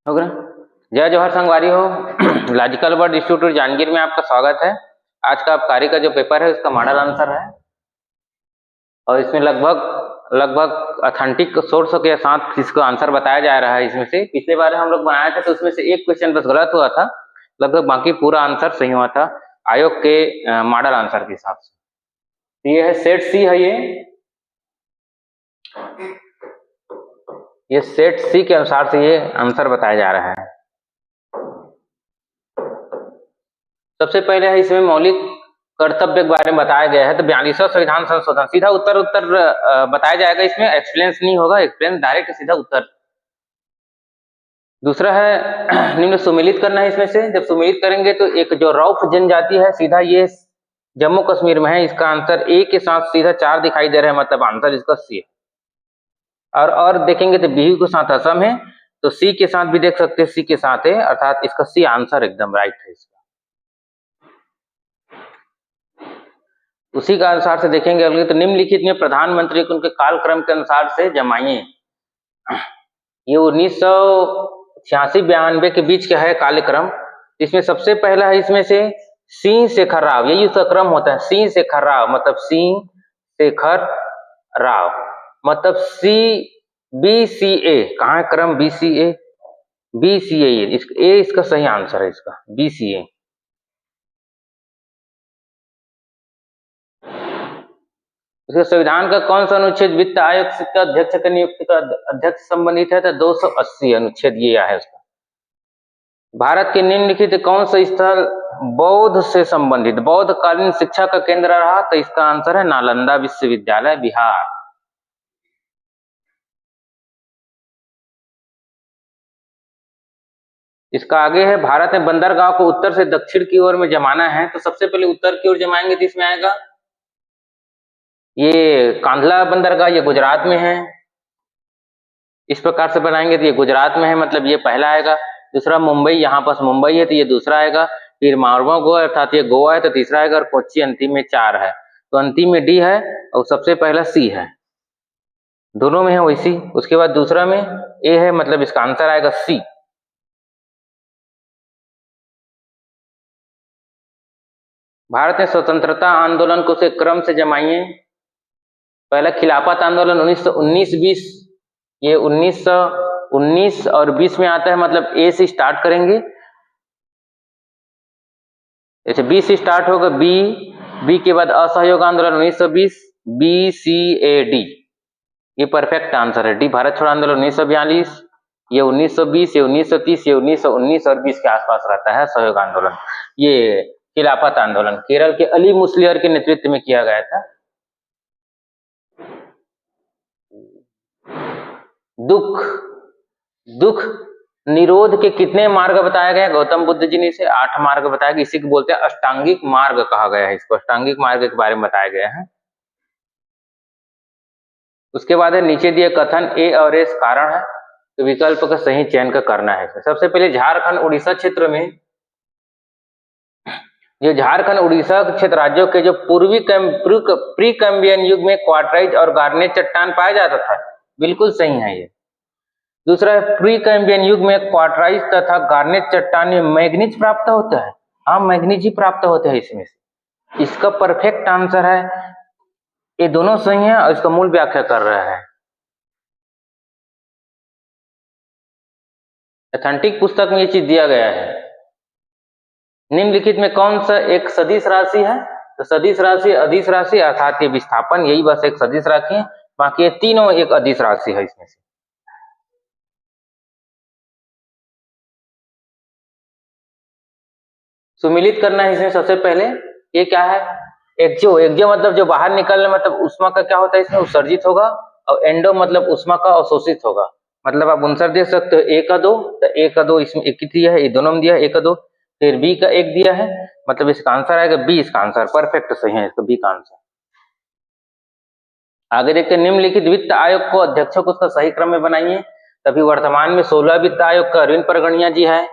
होगा ना। जय जवाहर संगवारी हो। लॉजिकल वर्ड इंस्टीट्यूट जांजगीर में आपका स्वागत है। आज का आबकारी का जो पेपर है उसका मॉडल आंसर है और इसमें लगभग ऑथेंटिक सोर्स के साथ इसका आंसर बताया जा रहा है। इसमें से पिछले बार हम लोग बनाए थे तो उसमें से एक क्वेश्चन बस गलत हुआ था, लगभग बाकी पूरा आंसर सही हुआ था आयोग के मॉडल आंसर के हिसाब से। तो ये है सेट सी है, ये सेट सी के अनुसार से ये आंसर बताया जा रहा है। सबसे पहले है इसमें मौलिक कर्तव्य के बारे में बताया गया है। तो 42वां संविधान संशोधन, सीधा उत्तर बताया जाएगा, इसमें एक्सप्लेंस नहीं होगा, एक्सप्लेन डायरेक्ट सीधा उत्तर। दूसरा है निम्न सुमेलित करना है। इसमें से जब सुमेलित करेंगे तो एक जो रौफ जनजाति है सीधा ये जम्मू कश्मीर में है, इसका आंसर ए के साथ सीधा 4 दिखाई दे रहा है, मतलब आंसर इसका सी है। और देखेंगे तो बिहू के साथ असम है, तो सी के साथ भी देख सकते हैं, सी के साथ है, अर्थात इसका सी आंसर एकदम राइट है इसका। उसी का अनुसार से देखेंगे अगले, तो निम्नलिखित में प्रधानमंत्री को उनके कालक्रम के अनुसार से जमाइए। ये 1986-92 के बीच का है कालक्रम। इसमें सबसे पहला है इसमें से सी शेखर राव, यही उसका क्रम होता है। सी शेखर राव मतलब सी शेखर राव मतलब BCA, कहाँ है क्रम BCA, ए इसका सही आंसर है इसका BCA। इसके संविधान का कौन सा अनुच्छेद वित्त आयोग के अध्यक्ष की नियुक्ति का अध्यक्ष संबंधित है? तो 280 अनुच्छेद ये है उसका। भारत के निम्नलिखित कौन सा स्थल बौद्ध से संबंधित बौद्धकालीन शिक्षा का केंद्र रहा? तो इसका आंसर है नालंदा विश्वविद्यालय, बिहार। इसका आगे है भारत में बंदरगाह को उत्तर से दक्षिण की ओर में जमाना है। तो सबसे पहले उत्तर की ओर जमाएंगे तो इसमें आएगा ये कांधला बंदरगाह, ये गुजरात में है। इस प्रकार से बनाएंगे तो ये गुजरात में है, मतलब ये पहला आएगा। दूसरा मुंबई, यहाँ पास मुंबई है तो ये दूसरा आएगा। फिर मारवा गोवा अर्थात ये गोवा है तो तीसरा आएगा, और कोच्चि अंतिम में 4 है। तो अंतिम में डी है और सबसे पहला सी है, दोनों में है वैसी। उसके बाद दूसरा में ए है, मतलब इसका आंसर आएगा सी। भारत में स्वतंत्रता आंदोलन को से क्रम से जमाइए। पहला खिलाफत आंदोलन 1919-20, ये 1919 और 20 में आता है, मतलब ए से स्टार्ट करेंगे। जैसे बी से स्टार्ट होगा, बी के बाद असहयोग आंदोलन 1920, BCAD, ये परफेक्ट आंसर है। डी भारत छोड़ो आंदोलन 1942, ये 1920, ये 1930, ये 1919 और 20 के आसपास रहता है सहयोग आंदोलन। ये खिलाफत आंदोलन केरल के अली मुस्लियार के नेतृत्व में किया गया था। दुख निरोध के कितने मार्ग बताया गया? गौतम बुद्ध जी ने इसे 8 मार्ग बताया गया। इसी को बोलते हैं अष्टांगिक मार्ग कहा गया है, इसको अष्टांगिक मार्ग के बारे में बताया गया है। उसके बाद है नीचे दिए कथन ए और एस कारण है, तो विकल्प का सही चयन का करना है। सबसे पहले झारखंड उड़ीसा क्षेत्र में, जो झारखंड उड़ीसा क्षेत्र राज्यों के जो प्री कैम्बियन युग में क्वार्टराइज और गार्नेट चट्टान पाया जाता था, बिल्कुल सही है ये। दूसरा है प्री कैम्बियन युग में क्वार्टराइज तथा गार्नेट चट्टान में मैग्नीज प्राप्त होता है। हाँ, मैग्नीज ही प्राप्त होते हैं इसमें से। इसका परफेक्ट आंसर है, ये दोनों सही है और इसका मूल व्याख्या कर रहा है। ऑथेंटिक पुस्तक में ये चीज दिया गया है। निम्नलिखित में कौन सा एक सदिश राशि है? तो सदिश राशि अदिश राशि अर्थात ये विस्थापन, यही बस एक सदिश राशि है, बाकी ये तीनों एक अदिश राशि है। इसमें से सुमिलित करना है। इसमें सबसे पहले ये क्या है? एक्जो मतलब जो बाहर निकलने, मतलब उष्मा का क्या होता है इसमें उत्सर्जित होगा, और एंडो मतलब उष्मा का अवशोषित होगा। मतलब आप आंसर देख सकते हो ए का 2, तो ए का 2 इसमें एक ही दिया है, ये दोनों में दिया है, ए का 2। फिर बी का 1 दिया है, मतलब इसका आंसर आएगा बी। इसका आंसर परफेक्ट सही है, इसका बी का आंसर। आगे देखते हैं निम्नलिखित वित्त आयोग को अध्यक्षों को उसका सही क्रम में बनाइए। तभी वर्तमान में 16 वित्त आयोग का अरविंद परगणिया जी है।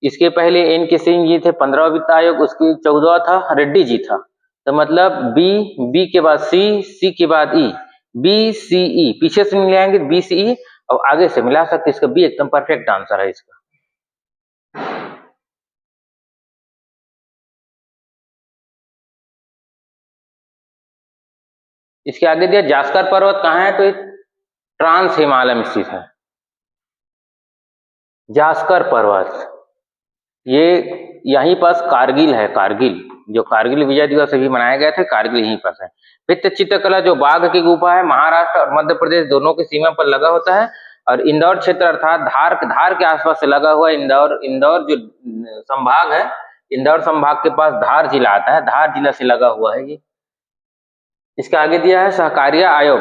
इसके पहले NK सिंह जी थे 15वां वित्त आयोग, उसकी 14वां था रेड्डी जी था। तो मतलब बी के बाद सी के बाद ई, BCE, पीछे से मिलाएंगे BCE और आगे से मिला सकते, इसका बी एकदम परफेक्ट आंसर है इसका। इसके आगे दिया जास्कर पर्वत कहाँ है, तो ये ट्रांस हिमालय में स्थित है। जास्कर पर्वत ये यहीं पास कारगिल है, कारगिल जो कारगिल विजय दिवस भी मनाया गया था, कारगिल यहीं पास है। भित्त चित्रकला जो बाघ की गुफा है, महाराष्ट्र और मध्य प्रदेश दोनों की सीमा पर लगा होता है। और इंदौर क्षेत्र अर्थात धार के आसपास से लगा हुआ इंदौर जो संभाग है, इंदौर संभाग के पास धार जिला आता है, धार जिला से लगा हुआ है ये। इसके आगे दिया है सहकारिता आयोग,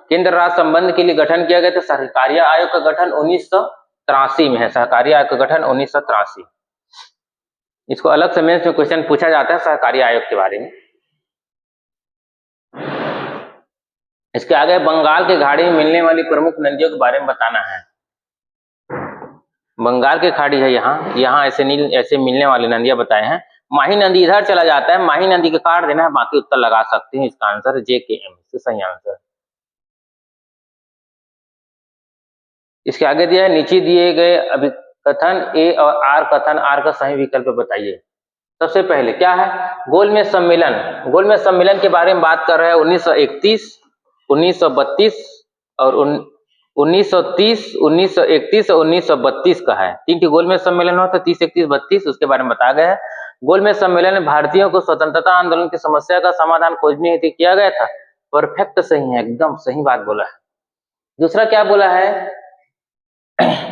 केंद्र राज्य संबंध के लिए गठन किया गया था। सहकारिता आयोग का गठन 1983 में है, सहकारिता आयोग का गठन 1983। इसको अलग से मेंस में क्वेश्चन पूछा जाता है सहकारी आयोग के बारे में। इसके आगे बंगाल के खाड़ी में मिलने वाली प्रमुख नदियों के बारे में बताना है। बंगाल की खाड़ी है, यहाँ ऐसे मिलने वाली नदियां बताए हैं। माही नदी इधर चला जाता है, माही नदी के काट देना है, बाकी उत्तर लगा सकते हैं। इसका आंसर JKM सही आंसर। इसके आगे दिया है नीचे दिए गए अभिकथन A और R कथन R का सही विकल्प बताइए। सबसे पहले क्या है, गोलमेज सम्मेलन। गोलमेज सम्मेलन के बारे में बात कर रहे हैं 1931, 1932 और 1930, 1931 और 1932 का है। 3 गोलमेज सम्मेलन हुआ था, 30, 31, 32, उसके बारे में बताया गया है। गोलमेज सम्मेलन में भारतीयों को स्वतंत्रता आंदोलन की समस्या का समाधान खोजने हेतु किया गया था। परफेक्ट सही है, एकदम सही बात बोला है। दूसरा क्या बोला है,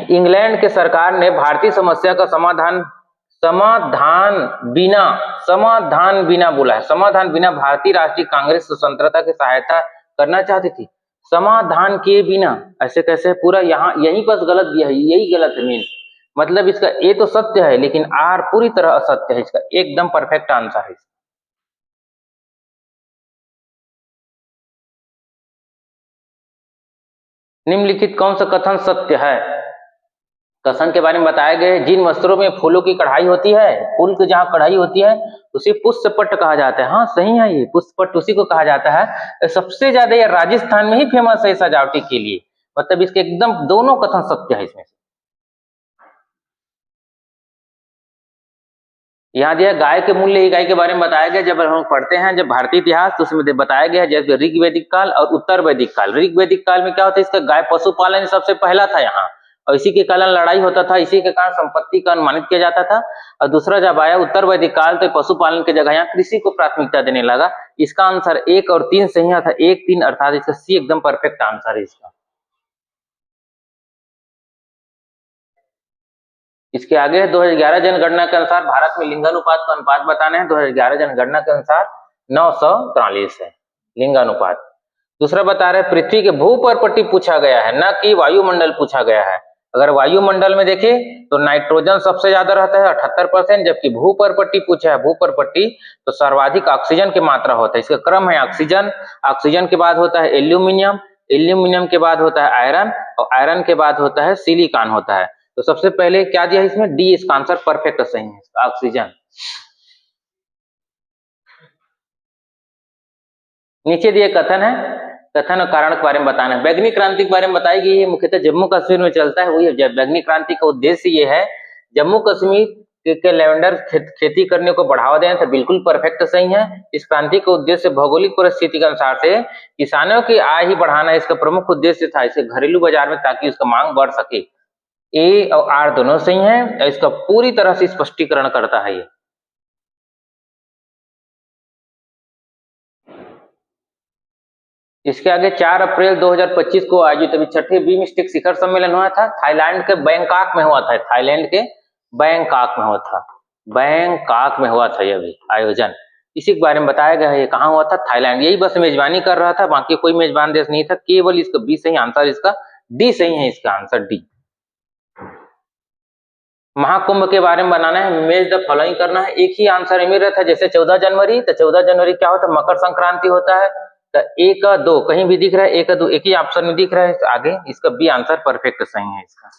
इंग्लैंड के सरकार ने भारतीय समस्या का समाधान बिना बोला है। समाधान बिना भारतीय राष्ट्रीय कांग्रेस स्वतंत्रता की सहायता करना चाहती थी। समाधान के बिना ऐसे कैसे, पूरा यहाँ यही बस गलत दिया है, यही गलत है मेन। मतलब इसका ए तो सत्य है लेकिन आर पूरी तरह असत्य है। इसका एकदम परफेक्ट आंसर है। निम्नलिखित कौन सा कथन सत्य है। कथन के बारे में बताया गया, जिन वस्त्रों में फूलों की कढ़ाई होती है, फूल की जहाँ कढ़ाई होती है उसे पुष्पपट्ट कहा जाता है। हाँ सही है, ये पुष्पपट्ट उसी को कहा जाता है। सबसे ज्यादा ये राजस्थान में ही फेमस है सजावटी के लिए। मतलब इसके एकदम दोनों कथन सत्य है इसमें। यहाँ दिया गाय के मूल्य इकाई के बारे में बताया गया। जब हम पढ़ते हैं जब भारतीय इतिहास, तो उसमें बताया गया है जैसे ऋग वैदिक काल और उत्तर वैदिक काल। ऋग वैदिक काल में क्या होता है, इसका गाय पशुपालन सबसे पहला था यहाँ, और इसी के कारण लड़ाई होता था, इसी के कारण संपत्ति का अनुमानित किया जाता था। और दूसरा जब आया उत्तर वैदिक काल तो पशुपालन की जगह यहाँ कृषि को प्राथमिकता देने लगा। इसका आंसर 1 और 3 सही था, 1, 3 अर्थात इसका सी एकदम परफेक्ट आंसर है इसका। इसके आगे 2011 जनगणना के अनुसार भारत में लिंगानुपात का अनुपात बताना है। 2011 जनगणना के अनुसार 943 है लिंगानुपात। दूसरा बता रहे पृथ्वी के भूपर्पट्टी पूछा गया है, न कि वायुमंडल पूछा गया है। अगर वायुमंडल में देखें तो नाइट्रोजन सबसे ज्यादा रहता है 78%, जबकि भूपर्पट्टी पूछा है भूपर्पट्टी तो सर्वाधिक ऑक्सीजन की मात्रा होता है। इसका क्रम है ऑक्सीजन, ऑक्सीजन के बाद होता है एल्यूमिनियम, एल्यूमिनियम के बाद होता है आयरन, और आयरन के बाद होता है सिलिकॉन होता है। तो सबसे पहले क्या दिया है इसमें, डी इसका आंसर परफेक्ट सही है, ऑक्सीजन। नीचे दिए कथन है, कथन और कारण के बारे में बताना है। बैगनी क्रांति के बारे में बताएगी, ये मुख्यतः जम्मू कश्मीर में चलता है। वही बैगनी क्रांति का उद्देश्य ये है जम्मू कश्मीर के लेवेंडर खेती करने को बढ़ावा देना, तो बिल्कुल परफेक्ट सही है। इस क्रांति का उद्देश्य भौगोलिक परिस्थिति के अनुसार से किसानों की आय ही बढ़ाना इसका प्रमुख उद्देश्य था, इसे घरेलू बाजार में, ताकि उसका मांग बढ़ सके। ए और आर दोनों सही है, इसका पूरी तरह से स्पष्टीकरण करता है ये। इसके आगे 4 अप्रैल 2025 को आयोजित अभी 6ठे बिमस्टेक शिखर सम्मेलन हुआ था, थाईलैंड के बैंकॉक में हुआ था। थाईलैंड के बैंकॉक में हुआ था, बैंकॉक में हुआ था ये अभी आयोजन। इसी के बारे में बताया गया है, ये कहाँ हुआ था, थाईलैंड। यही बस मेजबानी कर रहा था, बाकी कोई मेजबान देश नहीं था। केवल इसका बी सही आंसर, इसका डी सही है, इसका आंसर डी। महाकुंभ के बारे में बनाना है, मैच द फॉलोइंग करना है। एक ही आंसर इमेज रहता है, जैसे 14 जनवरी, तो 14 जनवरी क्या होता है, मकर संक्रांति होता है। तो 1 और 2 कहीं भी दिख रहा है, 1 और 2 एक ही ऑप्शन में दिख रहा है, तो आगे इसका बी आंसर परफेक्ट सही है इसका।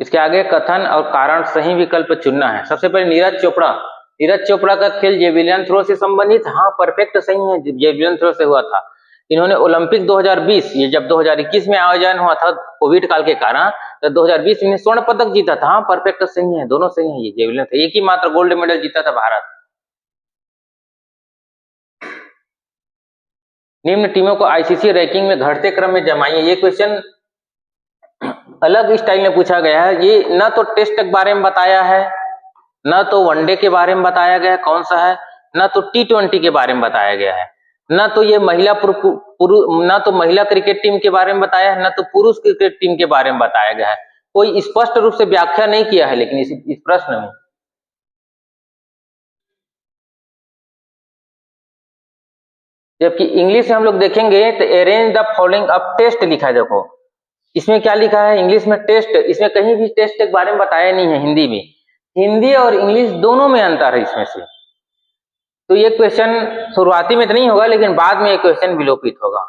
इसके आगे कथन और कारण सही विकल्प चुनना है। सबसे पहले नीरज चोपड़ा का खेल जेवलिन थ्रो से संबंधित, हाँ परफेक्ट सही है, जेवलिन थ्रो से हुआ था। इन्होंने ओलंपिक 2020, ये जब 2021 में आयोजन हुआ था कोविड काल के कारण, तो 2020 में स्वर्ण पदक जीता था। हाँ परफेक्ट सही है, दोनों सही है। ये जेवलिन था, एक ही मात्र गोल्ड मेडल जीता था भारत। निम्न टीमों को आईसीसी रैंकिंग में घटते क्रम में जमाइए। ये क्वेश्चन अलग स्टाइल में पूछा गया है। ये न तो टेस्ट के बारे में बताया है, न तो वनडे के बारे में बताया गया है कौन सा है, न तो T20 के बारे में बताया गया है, न तो ये न तो महिला क्रिकेट टीम के बारे में बताया है, न तो पुरुष क्रिकेट टीम के बारे में बताया गया है। कोई स्पष्ट रूप से व्याख्या नहीं किया है लेकिन इस प्रश्न में। जबकि इंग्लिश में हम लोग देखेंगे तो arrange the following up test लिखा है। देखो इसमें क्या लिखा है इंग्लिश में टेस्ट, इसमें कहीं भी टेस्ट के बारे में बताया नहीं है। हिंदी में, हिंदी और इंग्लिश दोनों में अंतर है इसमें से। तो ये क्वेश्चन शुरुआती में तो नहीं होगा लेकिन बाद में ये क्वेश्चन विलोपित होगा।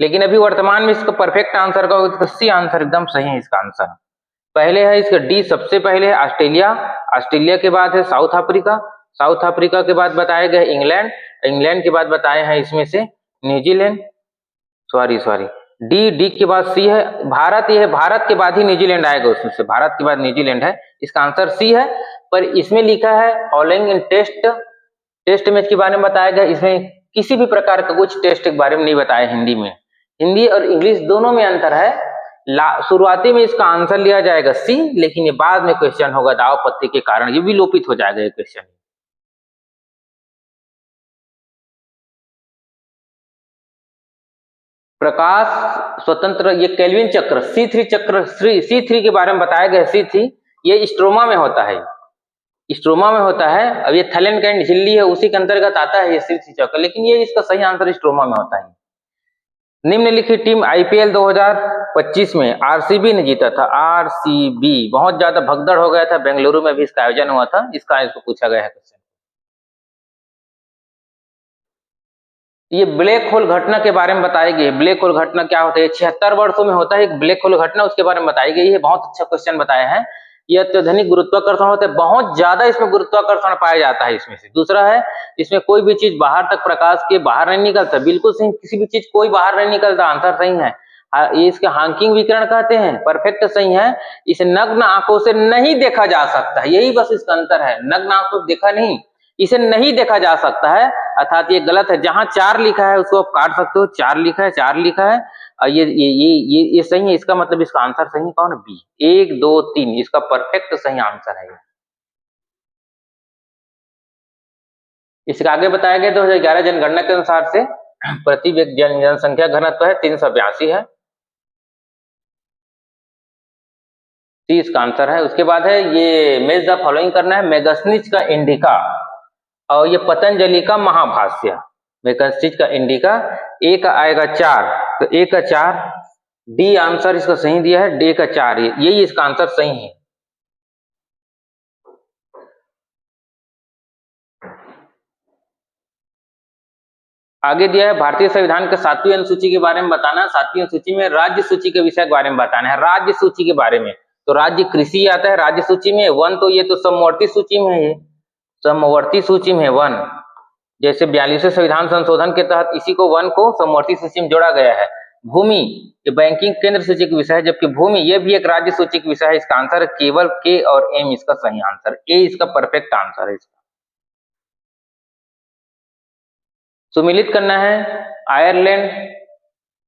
लेकिन अभी वर्तमान में इसका परफेक्ट आंसर का होगा, सी आंसर एकदम सही है। इसका आंसर पहले है इसका डी, सबसे पहले है ऑस्ट्रेलिया, ऑस्ट्रेलिया के बाद है साउथ अफ्रीका, साउथ अफ्रीका के बाद बताया गया इंग्लैंड, इंग्लैंड के बाद बताए हैं इसमें से न्यूजीलैंड, सॉरी डी के बाद सी है भारत। ये है भारत के बाद ही न्यूजीलैंड आएगा, उसमें से भारत के बाद न्यूजीलैंड है। इसका आंसर सी है। पर इसमें लिखा है फॉलोइंग इन टेस्ट मैच के बारे में बताया गया। इसमें किसी भी प्रकार का कुछ टेस्ट के बारे में नहीं बताया हिंदी में। हिंदी और इंग्लिश दोनों में अंतर है। शुरुआती में इसका आंसर लिया जाएगा सी, लेकिन ये बाद में क्वेश्चन होगा दाव पत्ती के कारण ये विलोपित हो जाएगा ये क्वेश्चन। प्रकाश स्वतंत्र, ये केल्विन चक्र C3 चक्र, C3 के बारे में बताया गया। C3 ये स्ट्रोमा में होता है, स्ट्रोमा में होता है। अब ये थैलेनकाइंड झिल्ली है उसी के अंतर्गत आता है ये C3 चक्र, लेकिन ये इसका सही आंसर स्ट्रोमा में होता है। निम्नलिखित टीम IPL 2025 में आरसीबी ने जीता था। आरसीबी बहुत ज्यादा भगदड़ हो गया था, बेंगलुरु में भी इसका आयोजन हुआ था। इसको पूछा गया है क्वेश्चन। ये ब्लैक होल घटना के बारे में बताई गई है। ब्लैक होल घटना क्या होता है? 76 वर्षों में होता है एक ब्लैक होल घटना, उसके बारे में बताई गई है। बहुत अच्छा क्वेश्चन बताया है। ये अत्यधिक गुरुत्वाकर्षण होता है, बहुत ज्यादा इसमें गुरुत्वाकर्षण पाया जाता है इसमें से। दूसरा है इसमें कोई भी चीज बाहर तक प्रकाश के बाहर नहीं निकलता। बिल्कुल सही, किसी भी चीज कोई बाहर नहीं निकलता, आंसर सही है। ये इसके हांकिंग विकिरण कहते हैं, परफेक्ट सही है। इसे नग्न आंखों से नहीं देखा जा सकता है, यही बस इसका अंतर है। नग्न आंखों से देखा नहीं, इसे नहीं देखा जा सकता है, अर्थात ये गलत है। जहां 4 लिखा है उसको आप काट सकते हो। 4 लिखा है, 4 लिखा है और ये सही है। इसका मतलब इसका आंसर सही है कौन? बी। 1 2 3 इसका परफेक्ट सही आंसर है। इसके आगे बताया गया 2011 जनगणना के अनुसार से प्रति व्यक्ति जनसंख्या घनत्व है 382 है, सी इसका आंसर है। उसके बाद है ये मैच द फॉलोइंग करना है। मेगास्नीच का इंडिका और ये पतंजलि का महाभाष्य। मेगास्नीच का इंडिका, ए का आएगा 4, तो ए का 4, डी आंसर इसका सही दिया है, डी का 4, यही इसका आंसर सही है। आगे दिया है भारतीय संविधान के 7वीं अनुसूची के बारे में बताना। 7वीं अनुसूची में राज्य सूची के विषय के बारे में बताना है। राज्य सूची के बारे में तो राज्य कृषि आता है राज्य सूची में। वन तो ये तो समवर्ती सूची में है, समवर्ती सूची में है वन। जैसे 42वें संविधान संशोधन के तहत इसी को वन को समवर्ती सूची में जोड़ा गया है। भूमि ये बैंकिंग केंद्र सूची का विषय है, जबकि भूमि ये भी एक राज्य सूची का विषय है। इसका आंसर केवल के और एम इसका सही आंसर, ए इसका परफेक्ट आंसर है। इसका सुमिलित करना है। आयरलैंड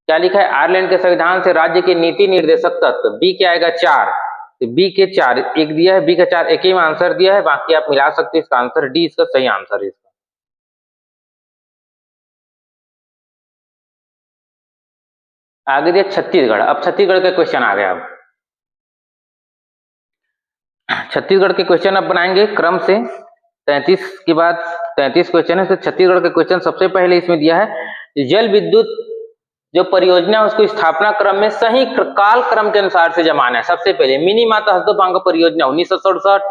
क्या लिखा है? आयरलैंड के संविधान से राज्य के नीति निर्देशक तत्व, बी क्या आएगा 4, तो बी के 4 एक दिया है, बी का 4 एक ही में आंसर दिया है, बाकी आप मिला सकते हैं। इसका आंसर डी इसका सही आंसर है। इसका आगे दिया छत्तीसगढ़। अब छत्तीसगढ़ का क्वेश्चन आ गया। अब छत्तीसगढ़ के क्वेश्चन अब बनाएंगे क्रम से। 33 के बाद 33 क्वेश्चन है। तो छत्तीसगढ़ के क्वेश्चन सबसे पहले इसमें दिया है जल विद्युत जो परियोजना है उसको स्थापना क्रम में सही काल क्रम के अनुसार से जमाना है। सबसे पहले मिनी माता हस्तोपांग परियोजना 1967,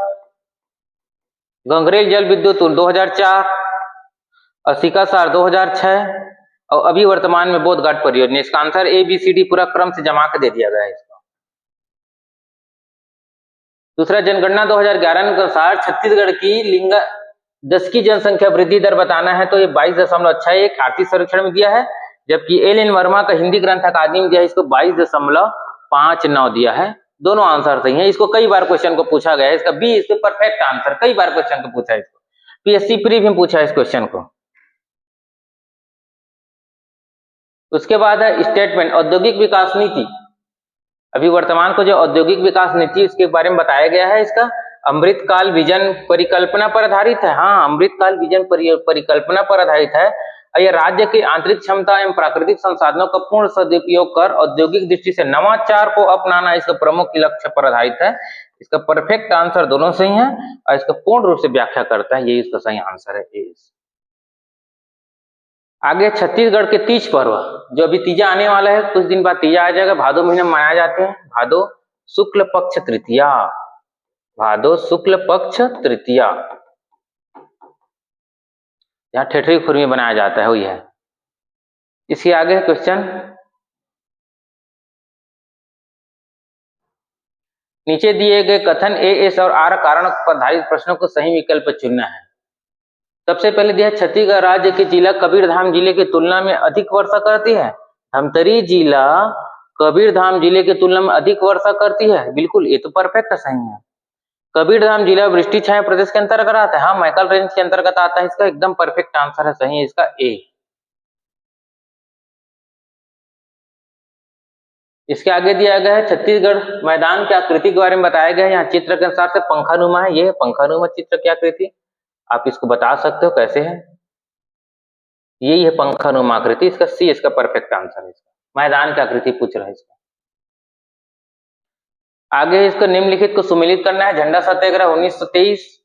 गंगरेल जल विद्युत 2004 और सिकासार 2006 और अभी वर्तमान में बोधघाट परियोजना। इसका आंसर ABCD पूरा क्रम से जमा के दे दिया गया है इसको। दूसरा जनगणना 2011 के अनुसार छत्तीसगढ़ की लिंग 10 की जनसंख्या वृद्धि दर बताना है। तो ये 22.61 आर्थिक सर्वेक्षण में दिया है, जबकि LN वर्मा का हिंदी ग्रंथ अकादमी में दिया है, इसको 22.59 दिया है। दोनों आंसर सही है। इसको कई बार क्वेश्चन को पूछा गया है। इसका बी इसके परफेक्ट आंसर, कई बार क्वेश्चन को पूछा है। इसको PSC प्री भी पूछा है इस क्वेश्चन को। उसके बाद है स्टेटमेंट, औद्योगिक विकास नीति। अभी वर्तमान को जो औद्योगिक विकास नीति उसके बारे में बताया गया है, इसका अमृतकाल विजन परिकल्पना पर आधारित है। हाँ, अमृतकाल विजन परिकल्पना पर आधारित है। यह राज्य की आंतरिक क्षमता एवं प्राकृतिक संसाधनों का पूर्ण सदुपयोग कर औद्योगिक दृष्टि से नवाचार को अपनाना इसका प्रमुख लक्ष्य पर आधारित है। इसका परफेक्ट आंसर दोनों सही है और इसका पूर्ण रूप से व्याख्या करता है, यही इसका सही आंसर है। आगे छत्तीसगढ़ के तीज पर्व, जो अभी तीजा आने वाला है, कुछ दिन बाद तीजा आ जाएगा, भादो महीने में मनाए जाते हैं। भादो शुक्ल पक्ष तृतीया, भादो शुक्ल पक्ष तृतीया, यहाँ ठेठरी खुरमी बनाया जाता है, वही है। इसके आगे क्वेश्चन, नीचे दिए गए कथन ए, एस और आर कारण पर आधारित प्रश्नों को सही विकल्प चुनना है। सबसे पहले दिया छत्तीसगढ़ राज्य के जिला कबीरधाम जिले की तुलना में अधिक वर्षा करती है। धमतरी जिला कबीरधाम जिले की तुलना में अधिक वर्षा करती है, बिल्कुल, ये तो परफेक्ट सही है। कबीरधाम जिला वृष्टि छाया प्रदेश के अंतर्गत आता है। हाँ, मैकल रेंज के अंतर्गत आता है, इसका एकदम परफेक्ट आंसर है, सही है इसका ए। इसके आगे दिया गया है छत्तीसगढ़ मैदान की आकृति के बारे में बताया गया है। यहाँ चित्र के अनुसार से पंखानुमा है, ये पंखानुमा चित्र की आकृति, आप इसको बता सकते हो कैसे है, यही है पंखानुमा आकृति, इसका सी इसका परफेक्ट आंसर है। इसका मैदान की आकृति पूछ रहा है इसका। आगे इसको निम्नलिखित को सुमेलित करना है। झंडा सत्याग्रह 1923,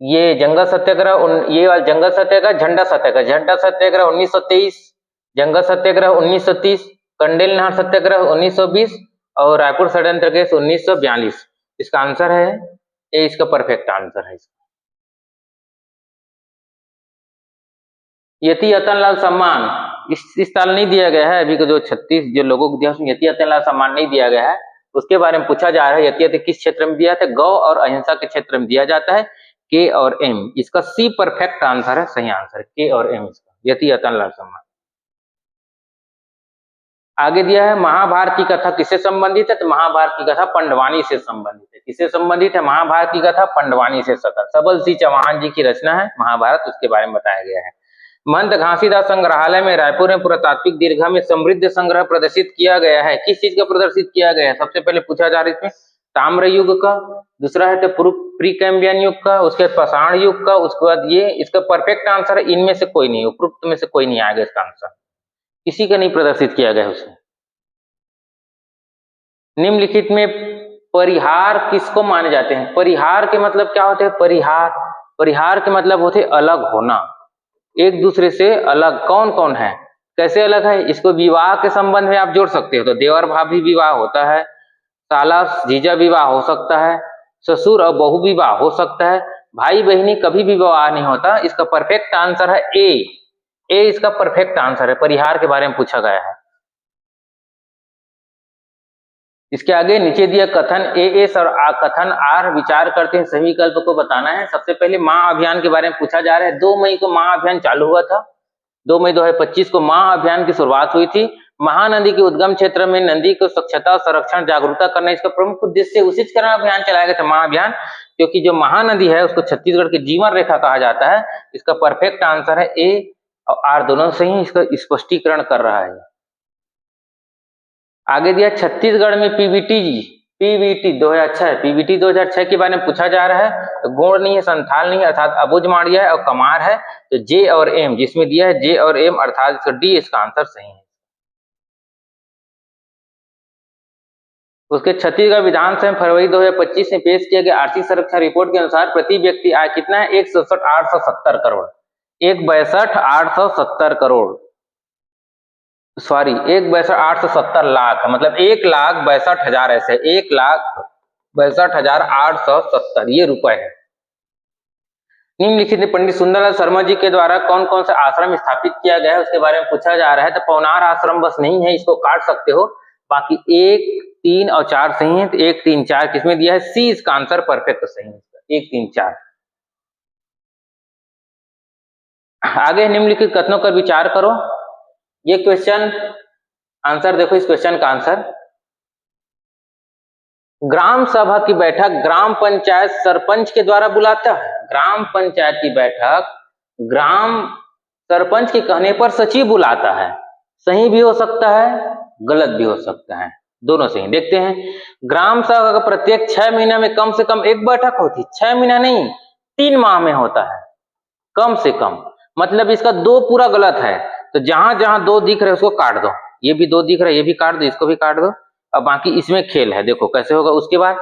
ये जंगल सत्याग्रह, ये वाला जंगल सत्याग्रह, झंडा सत्याग्रह, झंडा सत्याग्रह 1923, जंगल सत्याग्रह 1930, कंडेल नहर सत्याग्रह 1920 और रायपुर षड्यंत्र केस 1942। इसका आंसर है ये, इसका परफेक्ट आंसर है। यति यतनलाल सम्मान इस साल नहीं दिया गया है, अभी को जो 36 जो लोगों को दिया उसमें यति यतनलाल सम्मान नहीं दिया गया है, उसके बारे में पूछा जा रहा है। यति किस क्षेत्र में दिया था? गौ और अहिंसा के क्षेत्र में दिया जाता है। के और एम, इसका सी परफेक्ट आंसर है, सही आंसर है के और एम इसका, यति यतनलाल सम्मान। आगे दिया है महाभारत की कथा किससे संबंधित है? तो महाभारत की कथा पंडवानी से संबंधित है। किससे संबंधित है महाभारत की कथा? पंडवानी से। सबल सिंह चौहान जी की रचना है महाभारत, उसके बारे में बताया गया है। महंत घासीदास संग्रहालय में रायपुर में पुरातात्विक दीर्घा में समृद्ध संग्रह प्रदर्शित किया गया है। किस चीज का प्रदर्शित किया गया है? सबसे पहले पूछा जा रहा है इसमें ताम्र युग का, दूसरा है तो प्री कैम्बियन युग का, उसके बाद पाषाण युग का, उसके बाद ये। इसका परफेक्ट आंसर है इनमें से कोई नहीं, उपरोक्त में से कोई नहीं आएगा इसका आंसर, किसी का नहीं प्रदर्शित किया गया उसमें। निम्नलिखित में परिहार किसको माने जाते हैं? परिहार के मतलब क्या होते हैं? परिहार के मतलब होते अलग होना, एक दूसरे से अलग। कौन कौन है, कैसे अलग है? इसको विवाह के संबंध में आप जोड़ सकते हो, तो देवर भाभी विवाह होता है, साला जीजा विवाह हो सकता है, ससुर और बहू विवाह हो सकता है, भाई बहनी कभी भी विवाह नहीं होता। इसका परफेक्ट आंसर है ए इसका परफेक्ट आंसर है, परिहार के बारे में पूछा गया है। इसके आगे नीचे दिया कथन ए एस और कथन आर विचार करते हैं, सही विकल्प को बताना है। सबसे पहले माँ अभियान के बारे में पूछा जा रहा है। 2 मई को माँ अभियान चालू हुआ था, 2 मई 2025 को माँ अभियान की शुरुआत हुई थी। महानदी के उद्गम क्षेत्र में नदी को स्वच्छता संरक्षण जागरूकता करना इसका प्रमुख उद्देश्य उचितकरण अभियान चलाया गया था माँ अभियान, क्योंकि जो महानदी है उसको छत्तीसगढ़ की जीवन रेखा कहा जाता है। इसका परफेक्ट आंसर है ए और आर दोनों से ही इसका स्पष्टीकरण कर रहा है। आगे दिया छत्तीसगढ़ में पीबीटी 2006 है, पीबीटी 2006 के बारे में पूछा जा रहा है। तो गोंड नहीं है, संथाल नहीं है, अर्थात अबुझ माड़िया है और कमार है। तो जे और एम, जिसमें दिया है जे और एम अर्थात इसका डी इसका आंसर सही है। उसके छत्तीसगढ़ विधानसभा में फरवरी 2025 में पेश किए गए आर्थिक सर्वेक्षण रिपोर्ट के अनुसार प्रति व्यक्ति आय कितना है? 1,62,870 करोड़, 1,62,870 करोड़, सॉरी 1,62,870 लाख, मतलब 1,62,000 ऐसे 1,62,870 ये रुपए है। निम्नलिखित पंडित सुंदरलाल शर्मा जी के द्वारा कौन कौन सा आश्रम स्थापित किया गया है उसके बारे में पूछा जा रहा है। तो पौनार आश्रम बस नहीं है, इसको काट सकते हो, बाकी 1, 3 और 4 सही है। तो 1, 3, 4 किसमें दिया है? सी इसका आंसर परफेक्ट सही है, 1, 3, 4। आगे निम्नलिखित कथनों पर विचार करो। ये क्वेश्चन आंसर देखो, इस क्वेश्चन का आंसर, ग्राम सभा की बैठक ग्राम पंचायत सरपंच के द्वारा बुलाता है। ग्राम पंचायत की बैठक ग्राम सरपंच के कहने पर सचिव बुलाता है। सही भी हो सकता है, गलत भी हो सकता है, दोनों सही। देखते हैं, ग्राम सभा का प्रत्येक 6 महीने में कम से कम एक बैठक होती है। 6 महीना नहीं, 3 माह में होता है कम से कम। मतलब इसका दो पूरा गलत है, तो जहां जहां दो दिख रहे उसको काट दो। ये भी दो दिख रहा है, ये भी काट दो, इसको भी काट दो। अब बाकी इसमें खेल है, देखो कैसे होगा। उसके बाद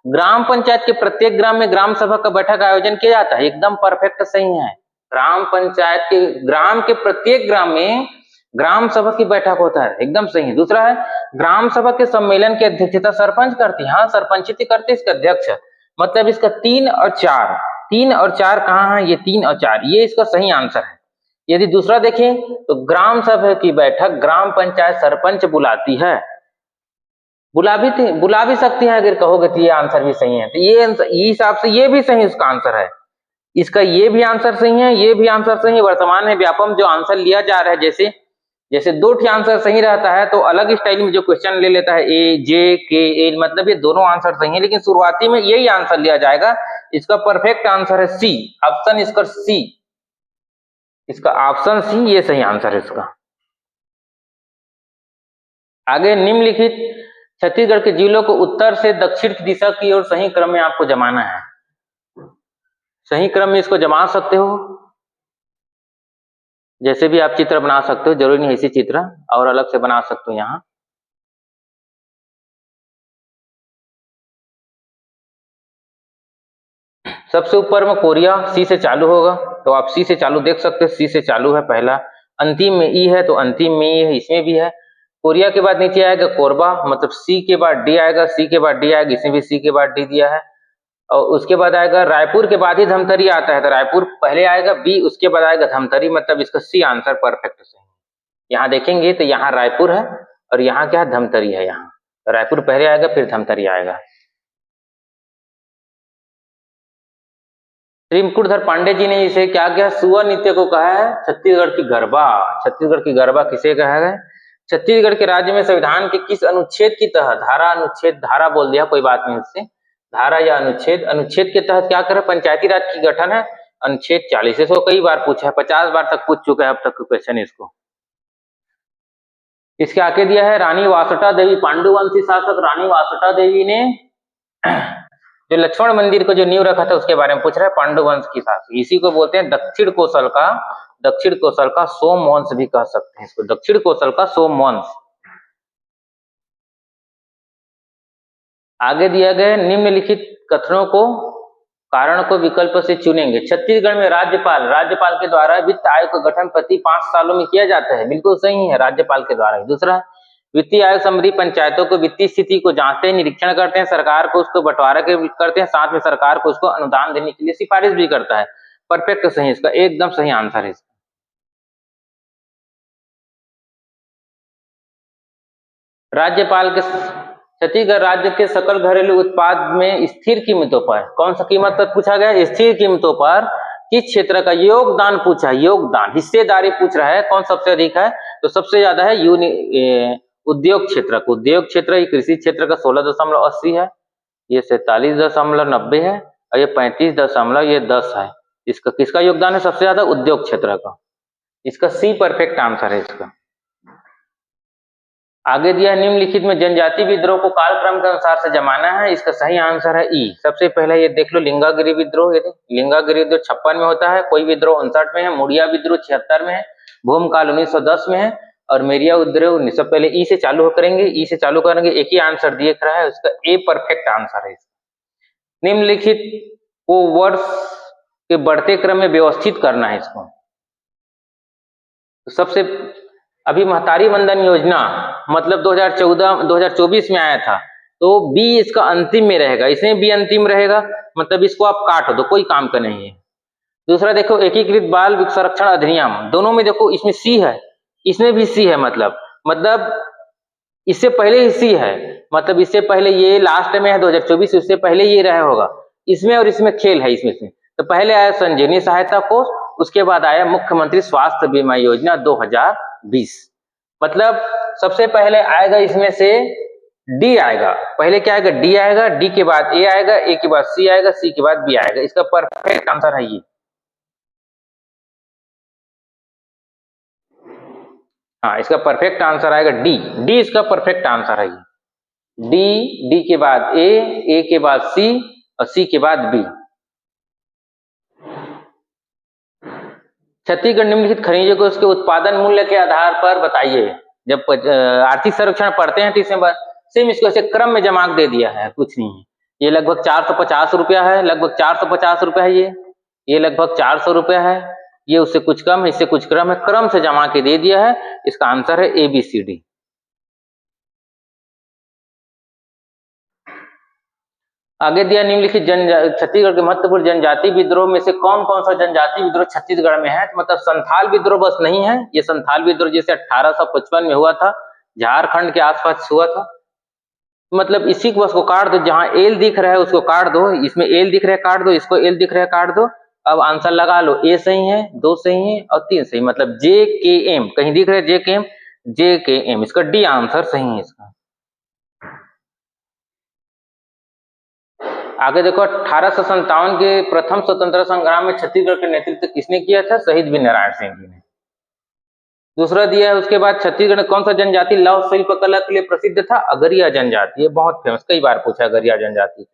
ग्राम पंचायत के प्रत्येक ग्राम में ग्राम सभा का बैठक आयोजन किया जाता है, एकदम परफेक्ट सही है। ग्राम पंचायत के ग्राम के प्रत्येक ग्राम में ग्राम सभा की बैठक होता है, एकदम सही है। दूसरा है, ग्राम सभा के सम्मेलन की अध्यक्षता सरपंच करती है। हाँ, सरपंचित करते इसका अध्यक्ष। मतलब इसका 3 और 4, 3 और 4 कहाँ है? ये 3 और 4, ये इसका सही आंसर है। यदि दूसरा देखें तो ग्राम सभा की बैठक ग्राम पंचायत सरपंच बुलाती है। बुला भी सकती है, अगर कहोगे तो ये आंसर भी सही है। तो ये हिसाब से ये भी सही उसका आंसर है। इसका ये भी आंसर सही है, ये भी आंसर सही है। वर्तमान में व्यापम जो आंसर लिया जा रहा है, जैसे जैसे 2 आंसर सही रहता है तो अलग स्टाइल में जो क्वेश्चन ले लेता है ए जे के ए, मतलब ये दोनों आंसर सही है, लेकिन शुरुआती में यही आंसर लिया जाएगा। इसका परफेक्ट आंसर है सी, ऑप्शन इसका सी, इसका ऑप्शन सी ये सही आंसर है इसका। आगे निम्नलिखित छत्तीसगढ़ के जिलों को उत्तर से दक्षिण की दिशा की ओर सही क्रम में आपको जमाना है। सही क्रम में इसको जमा सकते हो, जैसे भी आप चित्र बना सकते हो, जरूरी नहीं इसी चित्र, और अलग से बना सकते हो। यहाँ सबसे ऊपर में कोरिया सी से चालू होगा, तो आप सी से चालू देख सकते हो, सी से चालू है पहला। अंतिम में ई है तो अंतिम में ई है, इसमें भी है। कोरिया के बाद नीचे आएगा कोरबा, मतलब सी के बाद डी आएगा, सी के बाद डी आएगा, इसमें भी सी के बाद डी दिया है। और उसके बाद आएगा रायपुर के बाद ही धमतरी आता है, तो रायपुर पहले आएगा बी, उसके बाद आएगा धमतरी, मतलब इसका सी आंसर परफेक्ट सही है। यहाँ देखेंगे तो यहाँ रायपुर है और यहाँ क्या है? धमतरी है। यहाँ तो रायपुर पहले आएगा फिर धमतरी आएगा। श्री मुकुटधर पांडे जी ने इसे क्या किया? सुअर नृत्य को कहा है छत्तीसगढ़ की गरबा। छत्तीसगढ़ की गरबा किसे कहा है? छत्तीसगढ़ के राज्य में संविधान के किस अनुच्छेद की तहत, धारा अनुच्छेद, धारा बोल दिया कोई बात नहीं, उससे धारा या अनुच्छेद, अनुच्छेद के तहत क्या करे? पंचायती राज की गठन है। अनुच्छेद 40, इसको कई बार पूछा है, 50 बार तक पूछ चुका है अब तक क्वेश्चन इसको। इसके आगे दिया है रानी वासुटा देवी, पांडुवंशी शासक रानी वासुटा देवी ने जो लक्ष्मण मंदिर को जो नींव रखा था उसके बारे में पूछ रहा है। पांडुवंश की शासक, इसी को बोलते हैं दक्षिण कौशल का सोमवंश भी कह सकते हैं इसको, दक्षिण कौशल का सोमवंश। आगे दिया गया निम्नलिखित कथनों को कारण को विकल्प से चुनेंगे। छत्तीसगढ़ में राज्यपाल के द्वारा वित्त आयोग का गठन प्रति 5 सालों में किया जाता है, बिल्कुल सही है, राज्यपाल के द्वारा ही। दूसरा, वित्तीय आयोग संबंधी पंचायतों को वित्तीय स्थिति को जांचते हैं, निरीक्षण करते हैं, सरकार को उसको बंटवारा करते हैं, साथ में सरकार को उसको अनुदान देने के लिए सिफारिश भी करता है। परफेक्ट सही, इसका एकदम सही आंसर है इसका। राज्यपाल के छत्तीसगढ़ राज्य के सकल घरेलू उत्पाद में स्थिर कीमतों पर, कौन सा कीमत पर पूछा गया? स्थिर कीमतों पर किस क्षेत्र का योगदान पूछा है? योगदान, हिस्सेदारी पूछ रहा है, कौन सबसे अधिक है? तो सबसे ज्यादा है उद्योग क्षेत्र को। उद्योग क्षेत्र, ये कृषि क्षेत्र का 16.80 है, ये 47.90 है, और ये 35.10 है। इसका किसका योगदान है सबसे ज्यादा? उद्योग क्षेत्र का। इसका सी परफेक्ट आंसर है इसका। आगे दिया है निम्नलिखित में जनजाति विद्रोह को कालक्रम के अनुसार से जमाना है, इसका सही आंसर है ई। सबसे पहले ये देख लो, लिंगागिरी विद्रोह, ये लिंगागिरी विद्रोह 56 में होता है, कोई विद्रोह 59 में है, मुड़िया विद्रोह 76 में है, भूमकाल 1910 में है, और मेरिया विद्रोह 1900। पहले ई से चालू करेंगे, ई से चालू करेंगे, एक ही आंसर दिख रहा है, उसका ए परफेक्ट आंसर है। निम्नलिखित को वर्ष के बढ़ते क्रम में व्यवस्थित करना है इसको। तो सबसे अभी महतारी वंदन योजना मतलब 2024 में आया था, तो बी इसका अंतिम में रहेगा, इसमें बी अंतिम रहेगा, मतलब इसको आप काट दो, कोई काम का नहीं है। दूसरा देखो, एकीकृत बाल संरक्षण अधिनियम, दोनों में देखो, इसमें सी है, इसमें भी सी है, मतलब इससे पहले ही सी है, मतलब इससे पहले ये लास्ट में है 2024, उससे पहले ये रहा होगा। इसमें और इसमें खेल है इसमें से। तो पहले आया संजीवनी सहायता कोष, उसके बाद आया मुख्यमंत्री स्वास्थ्य बीमा योजना 2020। मतलब सबसे पहले आएगा इसमें से डी आएगा, पहले क्या आएगा? डी आएगा, डी के बाद ए आएगा, ए के बाद सी आएगा, सी के बाद बी आएगा। इसका परफेक्ट आंसर है ये। हाँ, इसका परफेक्ट आंसर आएगा डी। डी इसका परफेक्ट आंसर है। डी, डी के बाद ए के बाद सी और सी के बाद बी। छत्तीसगढ़ निम्नलिखित खनिजों को उसके उत्पादन मूल्य के आधार पर बताइए। जब आर्थिक सर्वेक्षण पढ़ते हैं तो इसमें सेम इसको ऐसे क्रम में जमा दे दिया है, कुछ नहीं है। ये लगभग 450 रुपया है, लगभग 450 रुपया है ये लगभग 400 रुपया है, ये उससे कुछ कम है, इससे कुछ कम है, क्रम से जमा के दे दिया है। इसका आंसर है ए बी सी डी। आगे दिया निम्नलिखित छत्तीसगढ़ के महत्वपूर्ण जनजाति विद्रोह में से कौन कौन सा जनजाति विद्रोह छत्तीसगढ़ में है। मतलब संथाल विद्रोह बस नहीं है, ये संथाल विद्रोह जैसे 1855 में हुआ था, झारखंड के आसपास हुआ था। मतलब इसी को बस को काट दो, जहां एल दिख रहा है उसको काट दो, इसमें एल दिख रहा है काट दो, इसको एल दिख रहा है काट दो। अब आंसर लगा लो, ए सही है, 2 सही है और 3 सही, मतलब जे के एम, कहीं दिख रहा है जे के एम, इसका डी आंसर सही है इसका। आगे देखो, 1857 के प्रथम स्वतंत्रता संग्राम में छत्तीसगढ़ के नेतृत्व किसने किया था? शहीद वीर नारायण सिंह जी ने। दूसरा दिया है, उसके बाद छत्तीसगढ़ में कौन सा जनजाति लौह शिल्प कला के लिए प्रसिद्ध था? अगरिया जनजाति, ये बहुत फेमस, कई बार पूछा अगरिया जनजाति।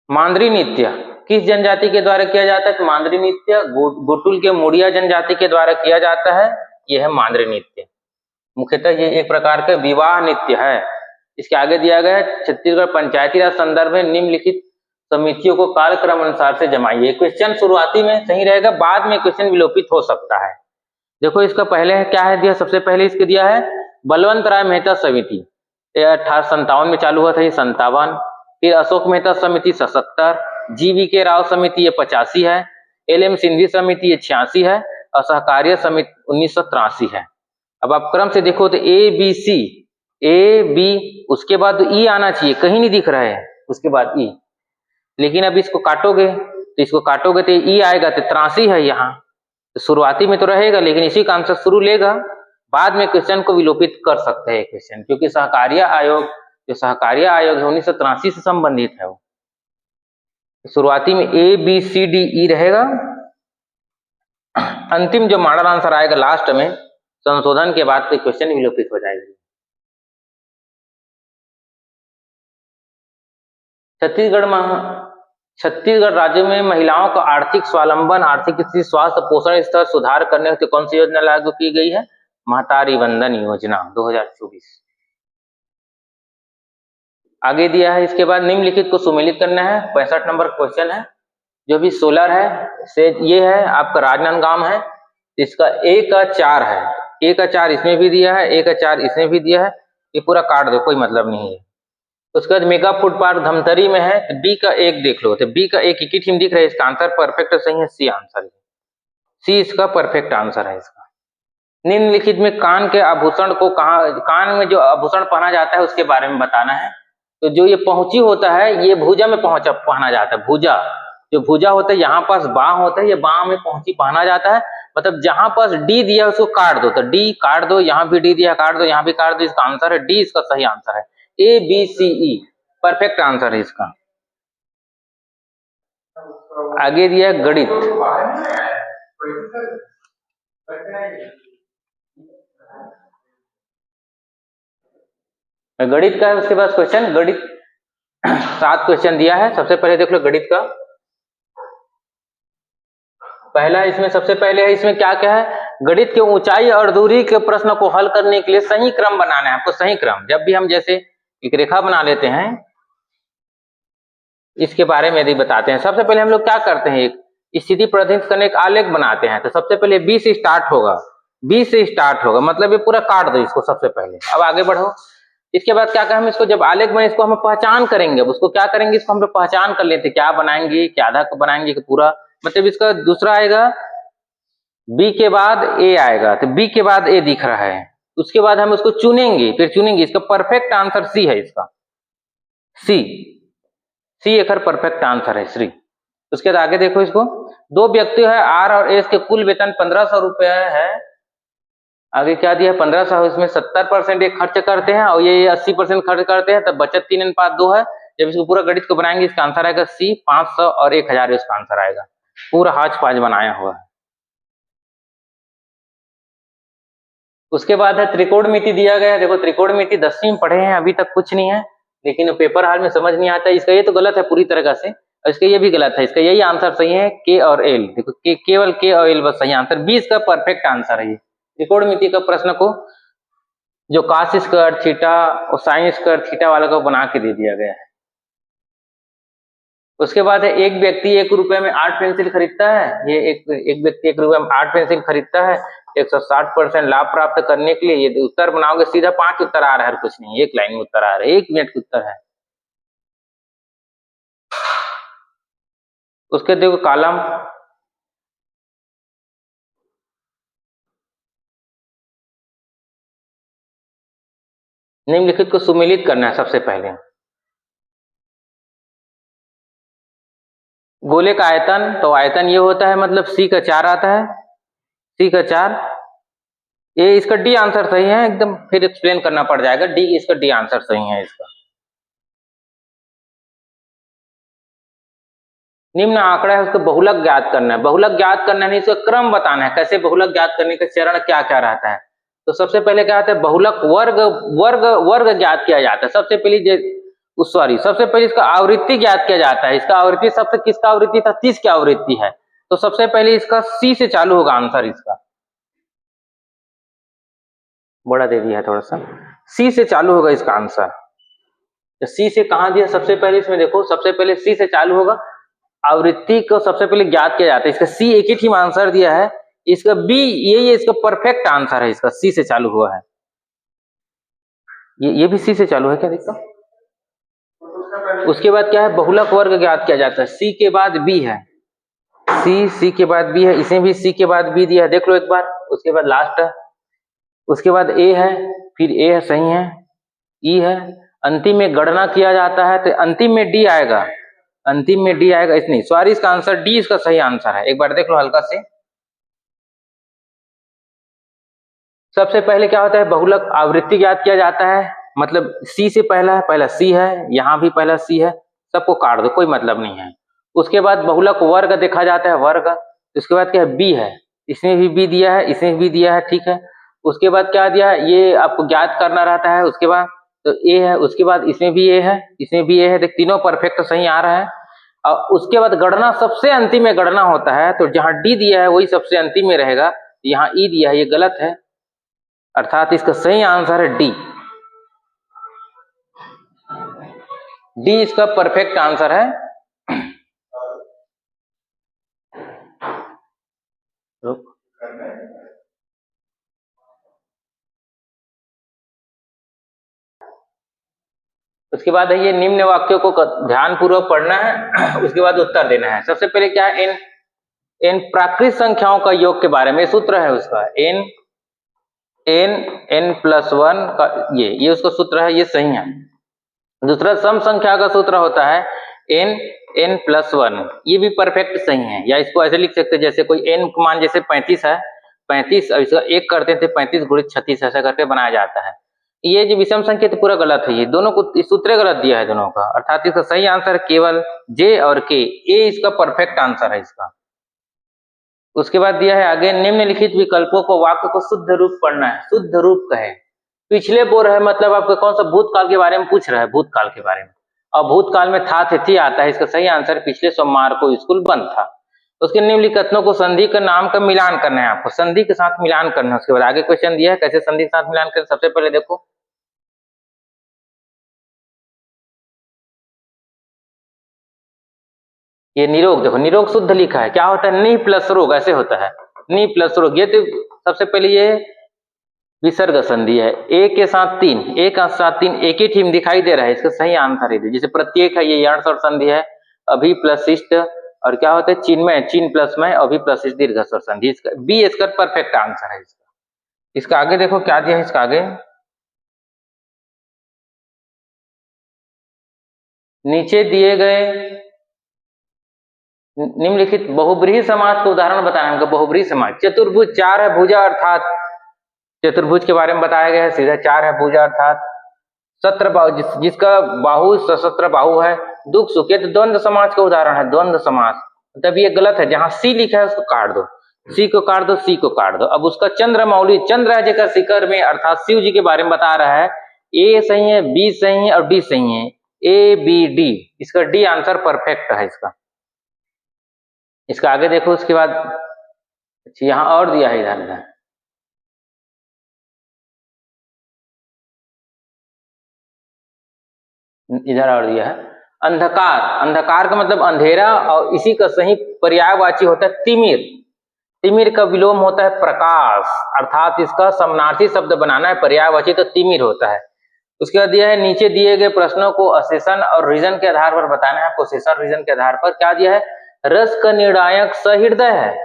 मांदरी नृत्य किस जनजाति के द्वारा किया जाता है? मांदरी नृत्य गोटुल के मुड़िया जनजाति के द्वारा किया जाता है, यह है मांदरी नृत्य। मुख्यतः ये एक प्रकार का विवाह नृत्य है। इसके आगे दिया गया है, छत्तीसगढ़ पंचायती राज संदर्भ में निम्नलिखित समितियों को कालक्रम अनुसार से जमाइए। क्वेश्चन शुरुआती में सही रहेगा, बाद में क्वेश्चन विलोपित हो सकता है। देखो इसका पहले क्या है दिया, सबसे पहले इसके दिया है बलवंत राय मेहता समिति, 1857 में चालू हुआ था, ये 57। फिर अशोक मेहता समिति 77, GV के राव समिति ये 85 है, LM सिंधी समिति ये 86 है और सहकार्य समिति 1983 है। अब आप क्रम से देखो तो ए बी, उसके बाद ई आना चाहिए, कहीं नहीं दिख रहा है, उसके बाद ई। लेकिन अब इसको काटोगे तो ई आएगा, तो 83 है यहाँ, तो शुरुआती में तो रहेगा, लेकिन इसी का आंसर शुरू लेगा, बाद में क्वेश्चन को विलोपित कर सकते हैं क्वेश्चन, क्योंकि सहकार्य आयोग है 1983 से संबंधित है वो। शुरुआती में ए बी सी डी ई रहेगा, अंतिम जो मॉडल आंसर आएगा लास्ट में संशोधन के बाद क्वेश्चन विलोपित हो जाएगा। छत्तीसगढ़ राज्य में महिलाओं का आर्थिक स्वावलंबन, आर्थिक स्थिति, स्वास्थ्य, पोषण स्तर सुधार करने हेतु कौन सी योजना लागू की गई है? महतारी वंदन योजना 2024। आगे दिया है, इसके बाद निम्नलिखित को सुमेलित करना है। 65 नंबर क्वेश्चन है। जो भी सोलर है से ये है आपका राजनांदगांव है, इसका ए का 4 है, ए का 4 इसमें भी दिया है, ए का 4 इसमें भी दिया है, ये पूरा काट दो, कोई मतलब नहीं है। उसके बाद मेगा फूड पार्क धमतरी में है, तो बी का 1 देख लो, तो बी का 1 ही टीम दिख रहा है, इसका आंसर परफेक्ट सही है, सी आंसर है, सी इसका परफेक्ट आंसर है इसका। निम्नलिखित में कान के आभूषण को कान में जो आभूषण पहना जाता है उसके बारे में बताना है। तो जो ये पहुंची होता है, ये भुजा में पहना जाता है, भुजा जो भुजा होता है, यहाँ पास बाह होता है, ये बाह में पहुंची पहना जाता है। मतलब जहां पास डी दिया उसको काट दो, तो डी काट दो, यहाँ भी डी दिया काट दो, यहाँ भी काट दो, इसका आंसर है डी, इसका सही आंसर है, A B C E perfect answer है इसका। आगे दिया गणित, गणित का है उसके बाद क्वेश्चन, गणित 7 क्वेश्चन दिया है। सबसे पहले देख लो गणित का पहला, इसमें सबसे पहले है, इसमें क्या क्या है, गणित के ऊंचाई और दूरी के प्रश्न को हल करने के लिए सही क्रम बनाना है आपको। सही क्रम, जब भी हम जैसे एक रेखा बना लेते हैं, इसके बारे में यदि बताते हैं, सबसे पहले हम लोग क्या करते हैं, एक स्थिति प्रतिनिधित्व करने एक आलेख बनाते हैं। तो सबसे पहले बी से स्टार्ट होगा, मतलब ये पूरा काट दो इसको सबसे पहले। अब आगे बढ़ो, इसके बाद क्या कहें, हम इसको जब आलेख बने इसको हम पहचान करेंगे। अब उसको क्या करेंगे, इसको हम लोग पहचान कर लेते, क्या बनाएंगे, क्या आधा बनाएंगे कि पूरा, मतलब इसका दूसरा आएगा बी के बाद ए आएगा, तो बी के बाद ए दिख रहा है, उसके बाद हम उसको चुनेंगे, फिर चुनेंगे, इसका परफेक्ट आंसर सी है, इसका सी एक परफेक्ट आंसर है श्री। उसके बाद आगे देखो, इसको 2 व्यक्ति है आर और एस के कुल वेतन 1500 रुपया है। आगे क्या दिया है, 1500, इसमें 70% ये खर्च करते हैं और ये 80% खर्च करते हैं, तब बचत 3:2 है। जब इसको पूरा गणित को बनाएंगे, इसका आंसर आएगा सी, 500 और 1000 इसका आंसर आएगा, पूरा हाच पाच बनाया हुआ है। उसके बाद है त्रिकोणमिति दिया गया है। देखो त्रिकोणमिति 10वीं में पढ़े हैं, अभी तक कुछ नहीं है, लेकिन पेपर हाल में समझ नहीं आता। इसका ये तो गलत है पूरी तरह से, और इसका ये भी गलत है। इसका यही आंसर सही है, के और एल। देखो केवल के और एल बस सही आंसर, बी इसका परफेक्ट आंसर है। ये त्रिकोणमिति का प्रश्न को जो cos स्क्वायर थीटा और sin स्क्वायर थीटा वाला को बना के दे दिया गया है। उसके बाद है एक व्यक्ति 1 रुपए में 8 पेंसिल खरीदता है। ये एक व्यक्ति 1 रुपए में 8 पेंसिल खरीदता है। 160% लाभ प्राप्त करने के लिए ये उत्तर बनाओगे, सीधा 5 उत्तर आ रहा है, कुछ नहीं, एक लाइन में उत्तर आ रहा है, 1 मिनट का उत्तर है। उसके देखो कॉलम, निम्नलिखित को सुमेलित करना है। सबसे पहले गोले का आयतन, तो आयतन ये होता है मतलब सी का 4 आता है, सी का 4। ये इसका डी आंसर सही है एकदम, फिर एक्सप्लेन करना पड़ जाएगा। डी इसका डी आंसर सही है इसका। निम्न आंकड़ा है, उसका बहुलक ज्ञात करना है। बहुलक ज्ञात करना नहीं, इसका क्रम बताना है, कैसे बहुलक ज्ञात करने का चरण क्या क्या रहता है। तो सबसे पहले क्या होता है, बहुलक वर्ग वर्ग वर्ग ज्ञात किया जाता है। सबसे पहले इसका आवृत्ति ज्ञात किया जाता है। इसका आवृत्ति सबसे किसका आवृत्ति था, 30 की आवृत्ति है। तो सबसे पहले इसका सी से चालू होगा आंसर। इसका बड़ा दे दिया है थोड़ा सा, सी से चालू होगा इसका आंसर। तो सी से कहां दिया, सबसे पहले इसमें देखो, सबसे पहले सी से चालू होगा। आवृत्ति को सबसे पहले ज्ञात किया जाता है। इसका सी एक ही ठीक आंसर दिया है। इसका बी ये इसका परफेक्ट आंसर है। इसका सी से चालू हुआ है। ये भी सी से चालू है क्या, देखो। उसके बाद क्या है, बहुलक वर्ग ज्ञात किया जाता है। सी के बाद बी है, सी के बाद बी है, इसमें भी सी के बाद बी दिया है, देख लो एक बार। उसके बाद लास्ट है, उसके बाद ए है, फिर ए है, सही है, ई है। अंतिम में गणना किया जाता है तो अंतिम में डी आएगा, अंतिम में डी आएगा। इसमें सॉरी, इसका आंसर डी इसका सही आंसर है। एक बार देख लो हल्का से। सबसे पहले क्या होता है, बहुलक आवृत्ति ज्ञात किया जाता है, मतलब सी से पहला सी है, यहां भी पहला सी है, सबको काट दो, कोई मतलब नहीं है। उसके बाद बहुलक वर्ग देखा जाता है, वर्ग। उसके बाद क्या है, बी है, इसमें भी बी दिया है, इसमें भी दिया है, ठीक है। उसके बाद क्या दिया है, ये आपको ज्ञात करना रहता है। उसके बाद तो ए है, उसके बाद इसमें भी ए है, इसमें भी ए है, देख तीनों परफेक्ट सही आ रहा है। और उसके बाद गणना सबसे अंतिम में गणना होता है, तो जहां डी दिया है वही सबसे अंतिम में रहेगा। यहाँ ई दिया है, ये गलत है, अर्थात इसका सही आंसर है डी। डी इसका परफेक्ट आंसर है। उसके बाद है ये निम्न वाक्यों को ध्यान पूर्वक पढ़ना है। उसके बाद उत्तर देना है। सबसे पहले क्या है, एन प्राकृत संख्याओं का योग के बारे में सूत्र है उसका, n +1 का ये उसका सूत्र है, ये सही है। दूसरा सम संख्या का सूत्र होता है n +1, ये भी परफेक्ट सही है। या इसको ऐसे लिख सकते हैं, जैसे कोई n का मान जैसे 35 है, 35 और इसका 1 करते थे, 35 × 36 ऐसा करके बनाया जाता है। ये जो विषम संख्या तो पूरा गलत है, ये दोनों को सूत्र गलत दिया है दोनों का, अर्थात इसका सही आंसर केवल जे और के, ए इसका परफेक्ट आंसर है इसका। उसके बाद दिया है आगे, निम्नलिखित विकल्पों को वाक्य को शुद्ध रूप पढ़ना है। शुद्ध रूप कहे, पिछले बोल रहे मतलब आपका कौन सा भूतकाल के बारे में पूछ रहा है, भूतकाल के बारे में। और भूतकाल में था तिथि आता है, इसका सही आंसर पिछले सोमवार को स्कूल बंद था। उसके निम्नलिखित कथनों को संधि का नाम का मिलान करना है आपको, संधि के साथ मिलान करना है। उसके बाद आगे क्वेश्चन दिया है कैसे संधि के साथ मिलान करें। सबसे पहले देखो, ये निरोग, देखो निरोग शुद्ध लिखा है, क्या होता है, नि प्लस रोग ऐसे होता है, नि प्लस रोग। ये तो सबसे पहले ये विसर्ग संधि है, ए के साथ 3, एक का साथ 3 एक ही थीम दिखाई दे रहा है, इसका सही आंसर है। जैसे प्रत्येक है, ये यण स्वर संधि है, अभी प्लस इष्ट, और क्या होता है चिन्मय, चिन्ह प्लस में, अभी प्लस इष्ट दीर्घ स्वर संधि, इसका बी इसका परफेक्ट आंसर है इसका। इसका आगे देखो क्या दिया है, इसका आगे नीचे दिए गए निम्नलिखित बहुब्रीहि समाज का उदाहरण बताना है। बहुब्रीहि समाज, चतुर्भुज 4 है, भुजा अर्थात चतुर्भुज के बारे में बताया गया है, सीधा 4 है, भुजा अर्थात सत्र बाहु, जिसका बाहु सशस्त्र बाहु है, दुख सुख, ये तो द्वंद्व समाज का उदाहरण है, द्वंद्व समाज। तब ये गलत है, जहां सी लिखा है उसको काट दो। सी को काट दो, सी को काट दो। अब उसका चंद्रमौली, चंद्र है जेकर शिखर में अर्थात शिव जी के बारे में बता रहा है। ए सही है, बी सही है और डी सही है। ए बी डी, इसका डी आंसर परफेक्ट है इसका। इसका आगे देखो उसके बाद, अच्छा यहां और दिया है, इधर इधर और दिया है अंधकार। अंधकार का मतलब अंधेरा, और इसी का सही पर्यायवाची होता है तिमिर। तिमिर का विलोम होता है प्रकाश, अर्थात इसका समानार्थी शब्द बनाना है पर्यायवाची तो तिमिर होता है। उसके बाद दिया है नीचे दिए गए प्रश्नों को असेशन और रीजन के आधार पर बताना है। पोसेशन रीजन के आधार पर क्या दिया है, रस का निर्णायक सहृदय है,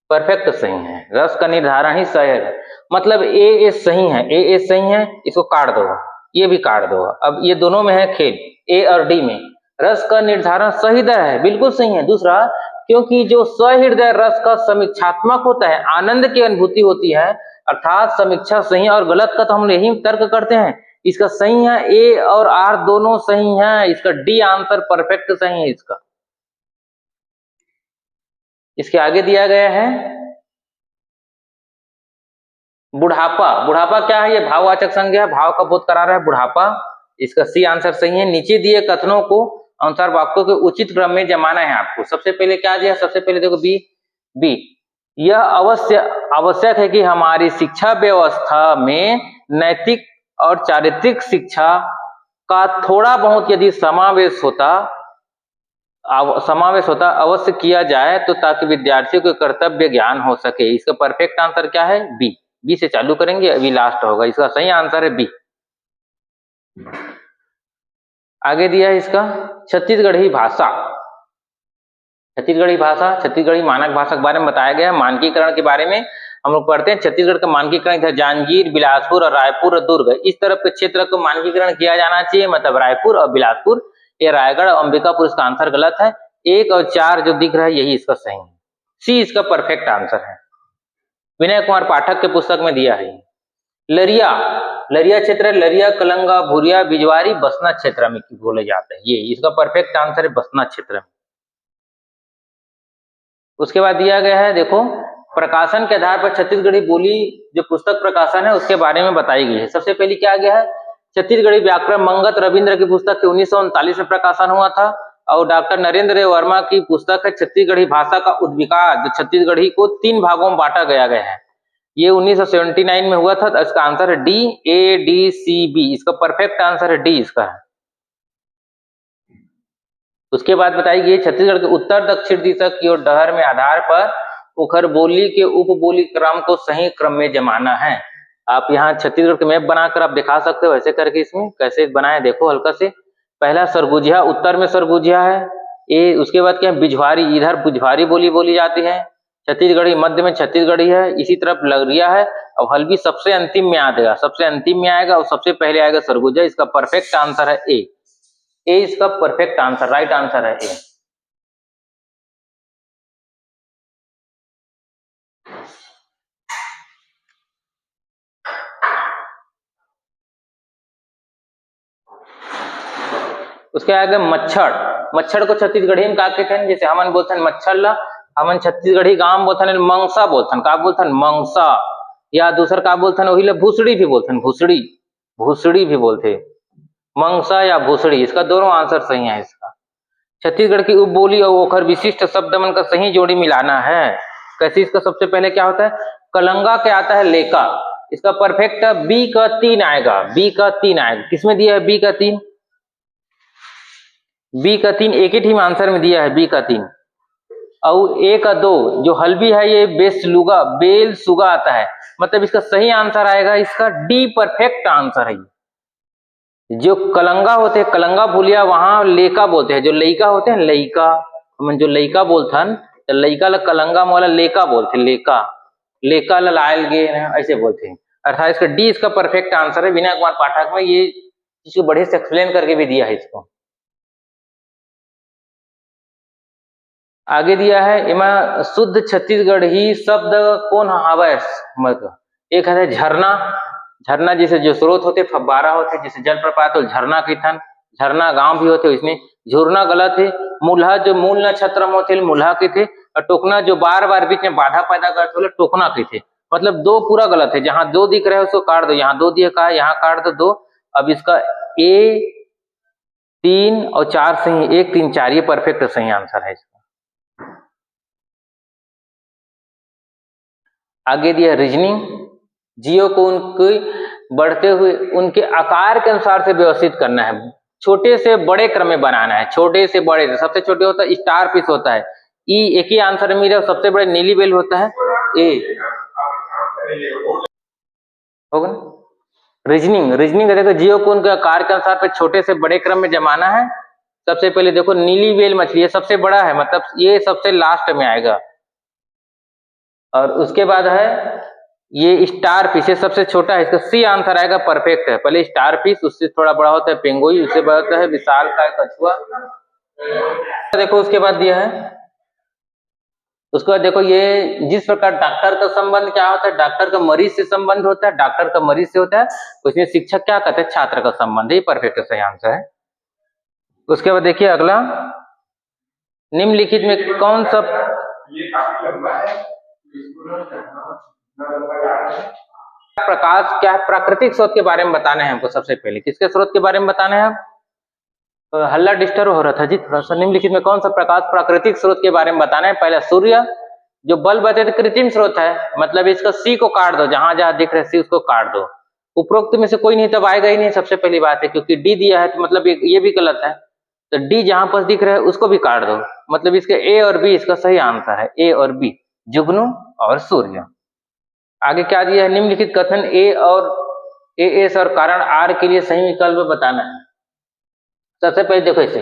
परफेक्ट सही है। रस का निर्धारण ही सहृदय है, मतलब ए सही है, ए सही है, इसको काट दो, ये भी काट दो। अब ये दोनों में है खेल, ए और डी में। रस का निर्धारण सहृदय है, बिल्कुल सही है। दूसरा, क्योंकि जो सहृदय रस का समीक्षात्मक होता है, आनंद की अनुभूति होती है, अर्थात समीक्षा सही और गलत का तो हम यही तर्क करते हैं। इसका सही है, ए और आर दोनों सही हैं, इसका डी आंसर परफेक्ट सही है इसका। इसके आगे दिया गया है बुढ़ापा। बुढ़ापा क्या है, ये भाववाचक संज्ञा है, भाव का बोध करा रहा है बुढ़ापा। इसका सी आंसर सही है। नीचे दिए कथनों को अनुसार वाक्यों के उचित क्रम में जमाना है आपको। सबसे पहले क्या दिया, सबसे पहले देखो बी। बी, यह आवश्यक है कि हमारी शिक्षा व्यवस्था में नैतिक और चारित्रिक शिक्षा का थोड़ा बहुत यदि समावेश होता अवश्य किया जाए तो ताकि विद्यार्थियों को कर्तव्य ज्ञान हो सके। इसका परफेक्ट आंसर क्या है, बी। बी से चालू करेंगे, अभी लास्ट होगा। इसका सही आंसर है बी। आगे दिया है इसका छत्तीसगढ़ी भाषा। छत्तीसगढ़ी भाषा, छत्तीसगढ़ी मानक भाषा के बारे में बताया गया है। मानकीकरण के बारे में हम लोग पढ़ते हैं। छत्तीसगढ़ का मानकीकरण इधर जांजगीर, बिलासपुर और रायपुर और दुर्ग, इस तरफ के क्षेत्र को मानकीकरण किया जाना चाहिए, मतलब रायपुर और बिलासपुर। ये रायगढ़ और अंबिकापुर, इसका आंसर गलत है। 1 और 4 जो दिख रहा है यही इसका सही है, सी इसका परफेक्ट आंसर है। विनय कुमार पाठक के पुस्तक में दिया है। लरिया, लरिया क्षेत्र, लरिया, कलंगा, भूरिया, बिजवारी बसना क्षेत्र में बोले जाते हैं, ये इसका परफेक्ट आंसर है बसना क्षेत्र में। उसके बाद दिया गया है देखो, प्रकाशन के आधार पर छत्तीसगढ़ी बोली जो पुस्तक प्रकाशन है उसके बारे में बताई गई है। सबसे पहले क्या गया है, छत्तीसगढ़ी व्याकरण मंगत रविंद्र की पुस्तक 1939 में प्रकाशन हुआ था। और डॉक्टर नरेंद्र वर्मा की पुस्तक है छत्तीसगढ़ी भाषा का उद्विकास, जो छत्तीसगढ़ी को 3 भागों में बांटा गया है। ये 1979 में हुआ था। तो इसका आंसर है D, A D C B, इसका परफेक्ट आंसर है डी इसका है। उसके बाद बताई गई छत्तीसगढ़ के उत्तर दक्षिण दिशा की ओर डहर में आधार पर उखर बोली के उपबोली क्रम को सही क्रम में जमाना है। आप यहाँ छत्तीसगढ़ के मैप बनाकर आप दिखा सकते हो ऐसे करके। इसमें कैसे बनाए देखो हल्का से। पहला सरगुजिया, उत्तर में सरगुजिया है ए। उसके बाद क्या है, बिजवारी, इधर बिजवारी बोली बोली जाती है। छत्तीसगढ़ी मध्य में छत्तीसगढ़ी है, इसी तरफ लरिया है और हल्बी सबसे अंतिम में आ जाएगा, सबसे अंतिम में आएगा और सबसे पहले आएगा सरगुजिया। इसका परफेक्ट आंसर है ए। ए इसका परफेक्ट आंसर, राइट आंसर है ए। उसके आगे मच्छर, मच्छर को छत्तीसगढ़ी में का कहते हैं, जैसे हमन बोलथन मच्छर ला हमन छत्तीसगढ़ी गांव बोलथन मंगसा बोलथन, का बोलथन मंगसा। या दूसर का बोलथन वही ले भूसड़ी भी बोलथन, भूसड़ी, भूसड़ी भी बोलते मंगसा या भूसड़ी। इसका दोनों आंसर सही है इसका। छत्तीसगढ़ की उपबोली और ओखर विशिष्ट शब्द मन का सही जोड़ी मिलाना है। कैसे, इसका सबसे पहले क्या होता है, कलंगा के आता है लेका, इसका परफेक्ट बी का 3 आएगा, बी का 3 आएगा। किसमें दिया है बी का 3, बी का 3 एक ही टीम आंसर में दिया है बी का 3। और ए का 2 जो हल्बी है ये बेसलुगा, बेल सुगा आता है, मतलब इसका सही आंसर आएगा इसका डी, परफेक्ट आंसर है। जो कलंगा होते हैं, कलंगा भूलिया, वहां लेका बोलते हैं। जो लइका होते हैं लइका, हम जो लइका बोलथन तो लइका ला कलंगा मोला लेका बोलते, लेका, लेका ला लायल गे ऐसे बोलते हैं। अर्थात इसका डी इसका परफेक्ट आंसर है। विनय कुमार पाठक में ये इसको बढ़िया से एक्सप्लेन करके भी दिया है इसको। आगे दिया है इमा शुद्ध छत्तीसगढ़ी शब्द कौन हावय, मतलब एक है झरना, झरना जैसे जो स्रोत होते, फब्बारा होते, जैसे जलप्रपात तो झरना कीथन, झरना गांव भी होते इसमें। झुरना गलत है, मूल्हा जो मूल नक्षत्रम होते मूल्हा के थे, और टोकना जो बार बार बीच में बाधा पैदा करते बोले टोकना के थे। मतलब दो पूरा गलत है, जहां दो दिख रहा है उसको काट दो, यहाँ दो दिया कहा यहाँ काट दो दो। अब इसका ए 3 और 4 सही, 1 3 4 ये परफेक्ट सही आंसर है इसका। आगे दिया रीजनिंग, जीव को उनके बढ़ते हुए उनके आकार के अनुसार से व्यवस्थित करना है, छोटे से बड़े क्रम में बनाना है, छोटे से बड़े, सबसे छोटे होता है स्टार पीस होता है, ई एक ही आंसर मिला, सबसे बड़े नीली बेल होता है ए, होगा ना। रीजनिंग, रीजनिंग देखो जीव को उनके आकार के अनुसार पे छोटे से बड़े क्रम में जमाना है। सबसे पहले देखो नीली बेल मछली ये सबसे बड़ा है, मतलब ये सबसे लास्ट में आएगा, और उसके बाद है ये स्टार फिश, सबसे छोटा है, इसका सी आंसर आएगा, परफेक्ट है। पहले स्टार फिश, उससे थोड़ा बड़ा होता है पेंगोई, उससे बड़ा होता है विशाल का कछुआ। देखो उसके बाद दिया है, उसके बाद देखो ये जिस प्रकार डॉक्टर का संबंध क्या होता है, डॉक्टर का मरीज से संबंध होता है, डॉक्टर का मरीज से होता है, उसमें शिक्षक क्या कहते हैं, छात्र का संबंध, ये परफेक्ट सही आंसर है। उसके बाद देखिए अगला, निम्नलिखित में कौन सा, ये काफी लंबा है, प्रकाश क्या है, प्राकृतिक स्रोत के बारे में बताना है हमको। सबसे पहले किसके स्रोत के बारे में बताना है, तो हल्ला डिस्टर्ब हो रहा था जी थोड़ा सा। निम्नलिखित में कौन सा प्रकाश प्राकृतिक स्रोत के बारे में बताना है, पहला सूर्य, जो बल्ब बचे थे कृत्रिम स्रोत है, मतलब इसका सी को काट दो, जहां जहां दिख रहा है सी उसको काट दो, उपरोक्त में से कोई नहीं तब आएगा ही नहीं, सबसे पहली बात है, क्योंकि डी दिया है तो मतलब ये भी गलत है, तो डी जहां पर दिख रहा है उसको भी काट दो, मतलब इसके ए और बी इसका सही आंसर है, ए और बी, जुगनू और सूर्य। आगे क्या दिया है, निम्नलिखित कथन ए और एस और कारण आर के लिए सही विकल्प बताना है। सबसे पहले देखो इसे,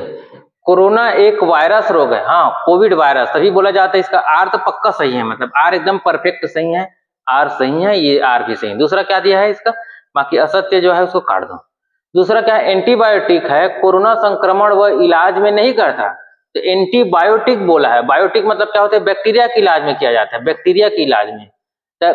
कोरोना एक वायरस रोग है, हाँ कोविड वायरस तभी बोला जाता है, इसका आर तो पक्का सही है, मतलब आर एकदम परफेक्ट सही है, आर सही है, ये आर भी सही है। दूसरा क्या दिया है इसका, बाकी असत्य जो है उसको काट दो। दूसरा क्या है, एंटीबायोटिक है, कोरोना संक्रमण व इलाज में नहीं करता, तो एंटीबायोटिक बोला है, बायोटिक मतलब क्या होता है, बैक्टीरिया के इलाज में किया जाता है, बैक्टीरिया के इलाज में, तो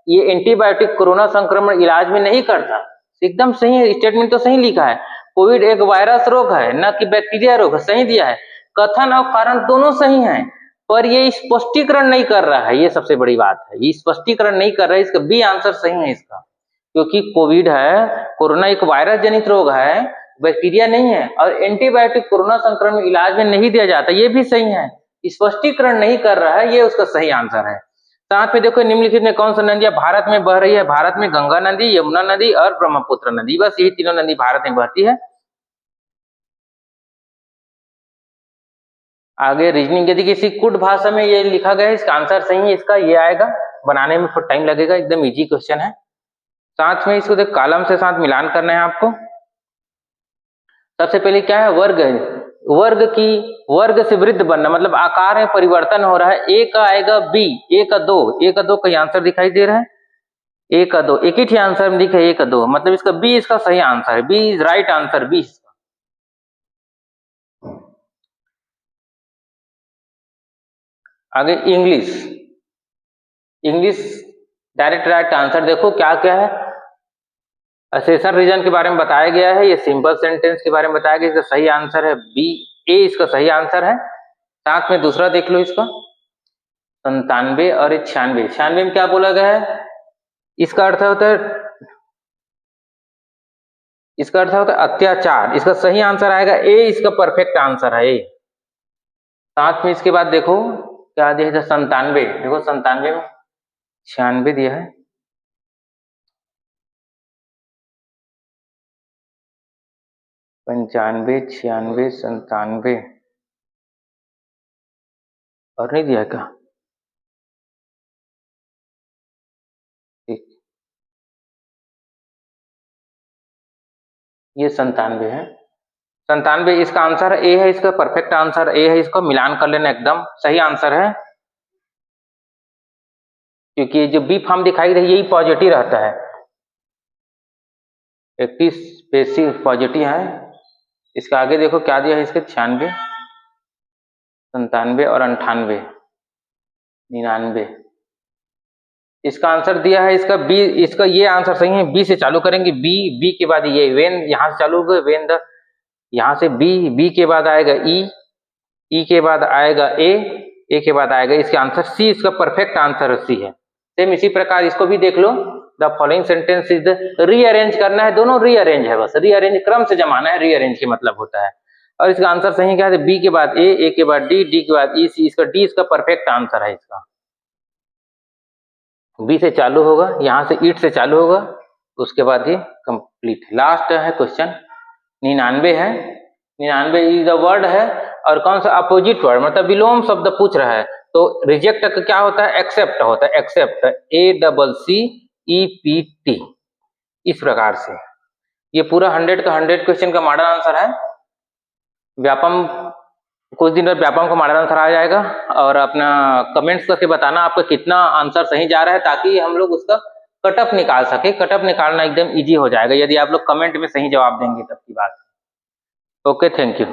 ये एंटीबायोटिक कोरोना संक्रमण इलाज में नहीं करता, एकदम सही है, स्टेटमेंट तो सही लिखा है, कोविड एक वायरस रोग है न कि बैक्टीरिया रोग है, सही दिया है, कथन और कारण दोनों सही हैं, पर ये स्पष्टीकरण नहीं कर रहा है, ये सबसे बड़ी बात है, ये स्पष्टीकरण नहीं कर रहा है, इसका बी आंसर सही है इसका, क्योंकि कोविड है, कोरोना एक वायरस जनित रोग है, बैक्टीरिया नहीं है, और एंटीबायोटिक कोरोना संक्रमण इलाज में नहीं दिया जाता, ये भी सही है, स्पष्टीकरण नहीं कर रहा है, ये उसका सही आंसर है। साथ में देखो निम्नलिखित में कौन सा नदियां भारत में बह रही है, भारत में गंगा नदी, यमुना नदी और ब्रह्मपुत्र नदी, बस यही तीनों नदी भारत में बहती है। आगे रीजनिंग, यदि किसी कुट भाषा में ये लिखा गया है, इसका आंसर सही है, इसका ये आएगा, बनाने में थोड़ा टाइम लगेगा, एकदम इजी क्वेश्चन है। साथ में इसको देख कॉलम से साथ मिलान करना है आपको। सबसे पहले क्या है, वर्ग है, वर्ग की वर्ग से वृद्ध बनना, मतलब आकार में परिवर्तन हो रहा है, ए का आएगा बी, ए का दो, ए का दो कहीं आंसर दिखाई दे रहा है, ए का दो एक ही आंसर में दिखे, ए का दो, मतलब इसका बी इसका सही आंसर है, B is right answer, B. आगे English, English direct right answer, देखो क्या क्या है, असेशन रीजन के बारे में बताया गया है, ये सिंपल सेंटेंस के बारे में बताया गया, इसका सही आंसर है बी, ए इसका सही आंसर है। साथ में दूसरा देख लो इसका, 97 और 96, 96 में क्या बोला गया है, इसका अर्थ होता है, इसका अर्थ होता है अत्याचार, इसका सही आंसर आएगा ए, इसका परफेक्ट आंसर है ए। साथ में इसके बाद देखो क्या दिया है, 97, देखो 97 में 96 दिया है, 95 96 97 और नहीं दिया क्या, ठीक, ये 97 है, 97 इसका आंसर ए है, इसका परफेक्ट आंसर ए है, इसको मिलान कर लेना, एकदम सही आंसर है, क्योंकि जो बी फॉर्म दिखाई दे यही पॉजिटिव रहता है, 31 पेसिव पॉजिटिव है। इसका आगे देखो क्या दिया है, इसके 96 97 और 98 99, इसका आंसर दिया है इसका बी, इसका ये आंसर सही है, बी से चालू करेंगे, बी, बी के बाद ये वेन, यहां से चालू होगा वेन द यहाँ से बी के बाद आएगा ई के बाद आएगा ए के बाद आएगा, इसके आंसर सी, इसका परफेक्ट आंसर सी है। सेम इसी प्रकार इसको भी देख लो, the following sentence is rearrange करना है, दोनों रीअरेंज है, बस रीअरेंज क्रम से जमाना है, रीअरेंज के मतलब होता है। और इसका आंसर सही क्या है, बी के बाद ए के बाद डी के बाद ई सी, इसका डी इसका परफेक्ट आंसर है। इसका बी से चालू होगा, यहाँ से ईट से चालू होगा, उसके बाद ये कंप्लीट। लास्ट है क्वेश्चन 99 है। 99 इज अ वर्ड है और कौन सा अपोजिट वर्ड, मतलब विलोम शब्द पूछ रहा है, तो रिजेक्ट का क्या होता है, एक्सेप्ट होता है, एक्सेप्ट ACCEPT। इस प्रकार से ये पूरा 100 का 100 क्वेश्चन का मॉडल आंसर है। व्यापम कुछ दिन बाद व्यापम का मॉडल आंसर आ जाएगा, और अपना कमेंट्स करके बताना आपका कितना आंसर सही जा रहा है, ताकि हम लोग उसका कटअप निकाल सके। कटअप निकालना एकदम इजी हो जाएगा यदि आप लोग कमेंट में सही जवाब देंगे तब की बात। Okay, thank you.